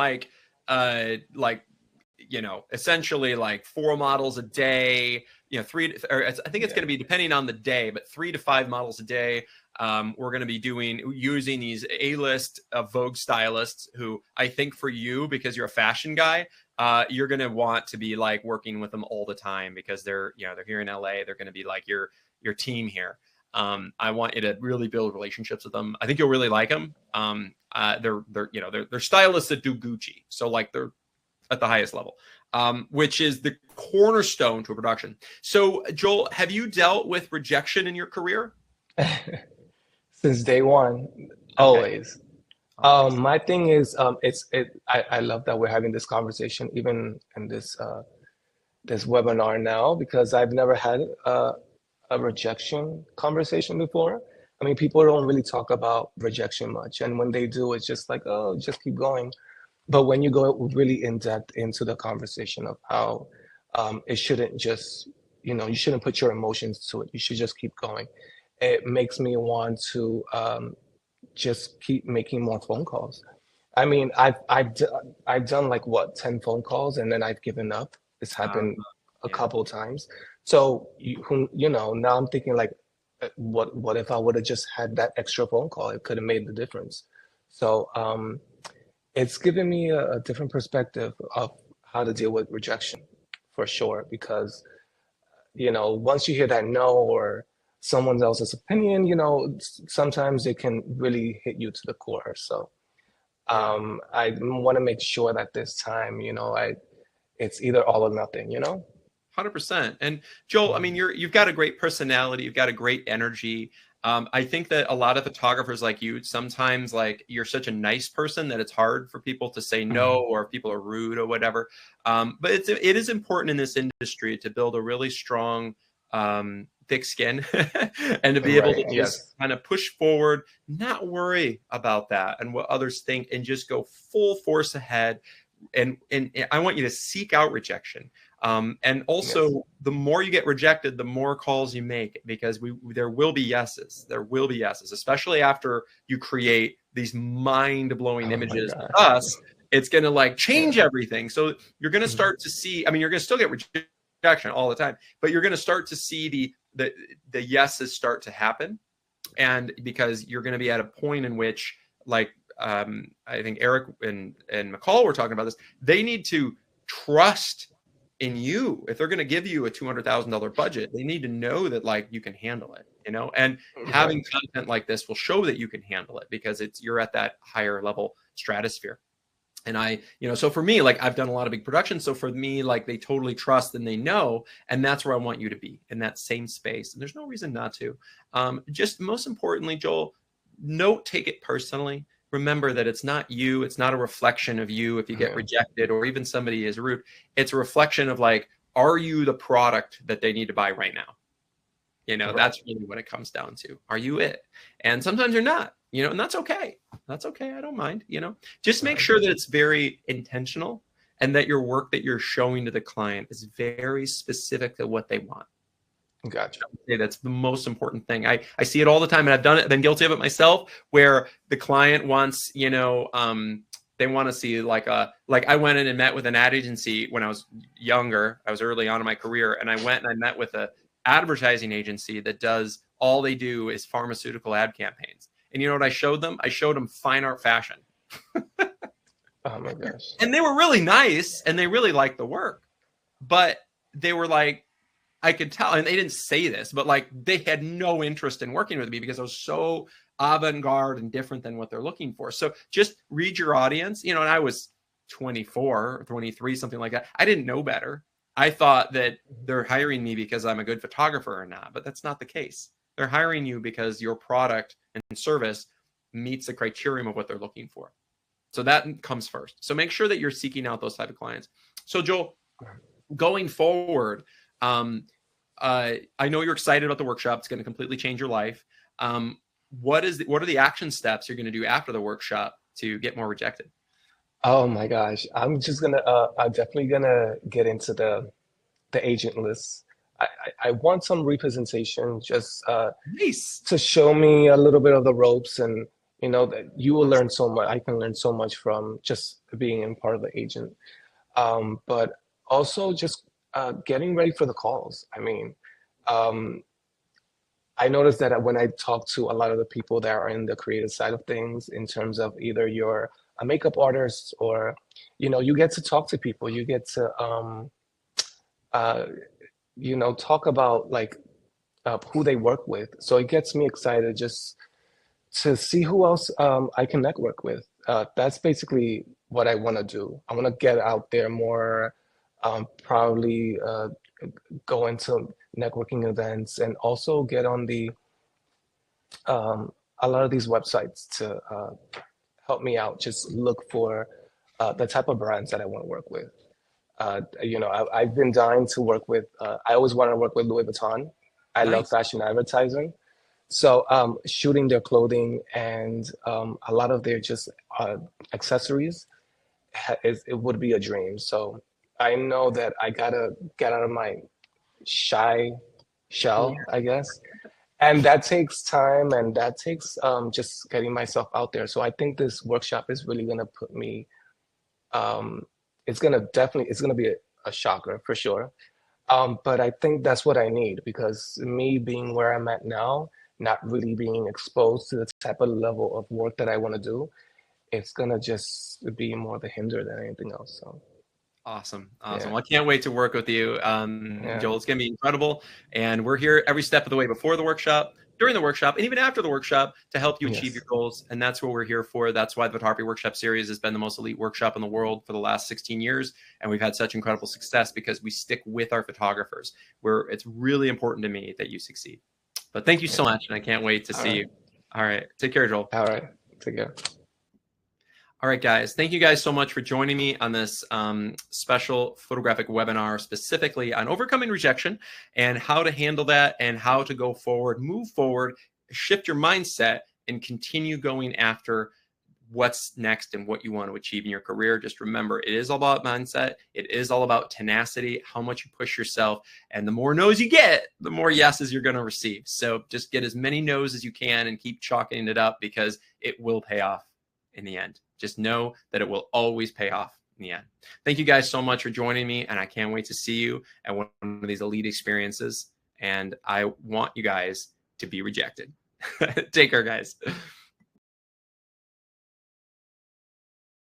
S1: essentially like 4 models a day, I think it's going to be depending on the day, but 3 to 5 models a day. We're going to be using these A-list Vogue stylists who I think for you, because you're a fashion guy, you're going to want to be like working with them all the time because they're here in LA. They're going to be like your team here. I want you to really build relationships with them. I think you'll really like them. They're stylists that do Gucci. So like they're at the highest level, which is the cornerstone to a production. So Joel, have you dealt with rejection in your career?
S4: Since day one, always. My thing is, I love that we're having this conversation, even in this webinar now, because I've never had a rejection conversation before. I mean, people don't really talk about rejection much, and when they do, it's just like, oh, just keep going. But when you go really in depth into the conversation of how it shouldn't just, you shouldn't put your emotions to it. You should just keep going. It makes me want to just keep making more phone calls. I mean, I've done like 10 phone calls, and then I've given up. It's happened a couple times. So now I'm thinking like, what if I would have just had that extra phone call? It could have made the difference. So it's given me a different perspective of how to deal with rejection, for sure. Because once you hear that no or someone else's opinion, sometimes it can really hit you to the core. So I want to make sure that this time, it's either all or nothing,
S1: 100%. And Joel, I mean, you've got a great personality. You've got a great energy. I think that a lot of photographers like you, sometimes like you're such a nice person that it's hard for people to say no, or if people are rude or whatever. But it is important in this industry to build a really strong, thick skin and to be able to just kind of push forward, not worry about that and what others think, and just go full force ahead. And I want you to seek out rejection. And also the more you get rejected, the more calls you make, because there will be yeses. There will be yeses, especially after you create these mind-blowing images with us. It's going to like change everything. So you're going to start to see, I mean, you're going to still get rejection all the time, but you're going to start to see the yeses start to happen. And because you're going to be at a point in which, like, I think Eric and McCall were talking about this, they need to trust in you. If they're going to give you a $200,000 budget, they need to know that like you can handle it, you know, and having content like this will show that you can handle it because you're at that higher level stratosphere. And so for me, like I've done a lot of big productions. So for me, like they totally trust and they know, and that's where I want you to be, in that same space. And there's no reason not to. Just most importantly, Joel, take it personally. Remember that it's not you. It's not a reflection of you if you get rejected or even somebody is rude. It's a reflection of like, are you the product that they need to buy right now? You know, that's really what it comes down to. Are you it? And sometimes you're not, you know, and that's okay. That's okay. I don't mind, you know, just make sure that it's very intentional and that your work that you're showing to the client is very specific to what they want.
S4: Gotcha.
S1: That's the most important thing. I see it all the time, and I've done it. I've been guilty of it myself, where the client wants, you know, they want to see like I went in and met with an ad agency when I was younger. I was early on in my career, and I went and I met with a advertising agency that does, all they do is pharmaceutical ad campaigns. And you know what I showed them? I showed them fine art fashion.
S4: Oh my gosh.
S1: And they were really nice and they really liked the work, but they were like, I could tell, and they didn't say this, but like they had no interest in working with me because I was so avant-garde and different than what they're looking for. So just read your audience, you know, and I was 24 or 23, something like that. I didn't know better. I thought that they're hiring me because I'm a good photographer or not, but that's not the case. They're hiring you because your product and service meets the criterion of what they're looking for. So that comes first. So make sure that you're seeking out those type of clients. So Joel, going forward, I know you're excited about the workshop. It's going to completely change your life. What are the action steps you're going to do after the workshop to get more rejected?
S4: Oh my gosh. I'm definitely gonna get into the agent list. I want some representation, just
S1: Nice.
S4: to show me a little bit of the ropes, and you know that you will learn so much. I can learn so much from just being in part of the agent. But also just getting ready for the calls. I mean, I noticed that when I talk to a lot of the people that are in the creative side of things, in terms of either you're a makeup artist or, you know, you get to talk to people, you get to, you know, talk about like who they work with. So it gets me excited just to see who else I can network with. That's basically what I want to do. I want to get out there more, probably go into networking events, and also get on the a lot of these websites to help me out. Just look for the type of brands that I want to work with. You know, I've been dying to work with. I always want to work with Louis Vuitton. I love fashion advertising. So shooting their clothing and a lot of their just accessories, it would be a dream. So I know that I gotta get out of my shy shell, I guess. And that takes time, and that takes just getting myself out there. So I think this workshop is really gonna put me, it's gonna be a shocker for sure. But I think that's what I need, because me being where I'm at now, not really being exposed to the type of level of work that I want to do, it's gonna just be more of a hinder than anything else. So
S1: awesome.
S4: yeah.
S1: Well, I can't wait to work with you, Joel. It's gonna be incredible, and we're here every step of the way, before the workshop, during the workshop, and even after the workshop, to help you achieve your goals. And that's what we're here for. That's why the Photography Workshop Series has been the most elite workshop in the world for the last 16 years. And we've had such incredible success because we stick with our photographers, where it's really important to me that you succeed. But thank you so much, and I can't wait to see you. All right. Take care, Joel.
S4: All right. Take care.
S1: All right, guys. Thank you guys so much for joining me on this special photographic webinar, specifically on overcoming rejection and how to handle that and how to go forward, move forward, shift your mindset, and continue going after what's next and what you want to achieve in your career. Just remember, it is all about mindset. It is all about tenacity, how much you push yourself. And the more no's you get, the more yeses you're going to receive. So just get as many no's as you can and keep chalking it up, because it will pay off in the end. Just know that it will always pay off in the end. Thank you guys so much for joining me, and I can't wait to see you at one of these elite experiences. And I want you guys to be rejected. Take care, guys.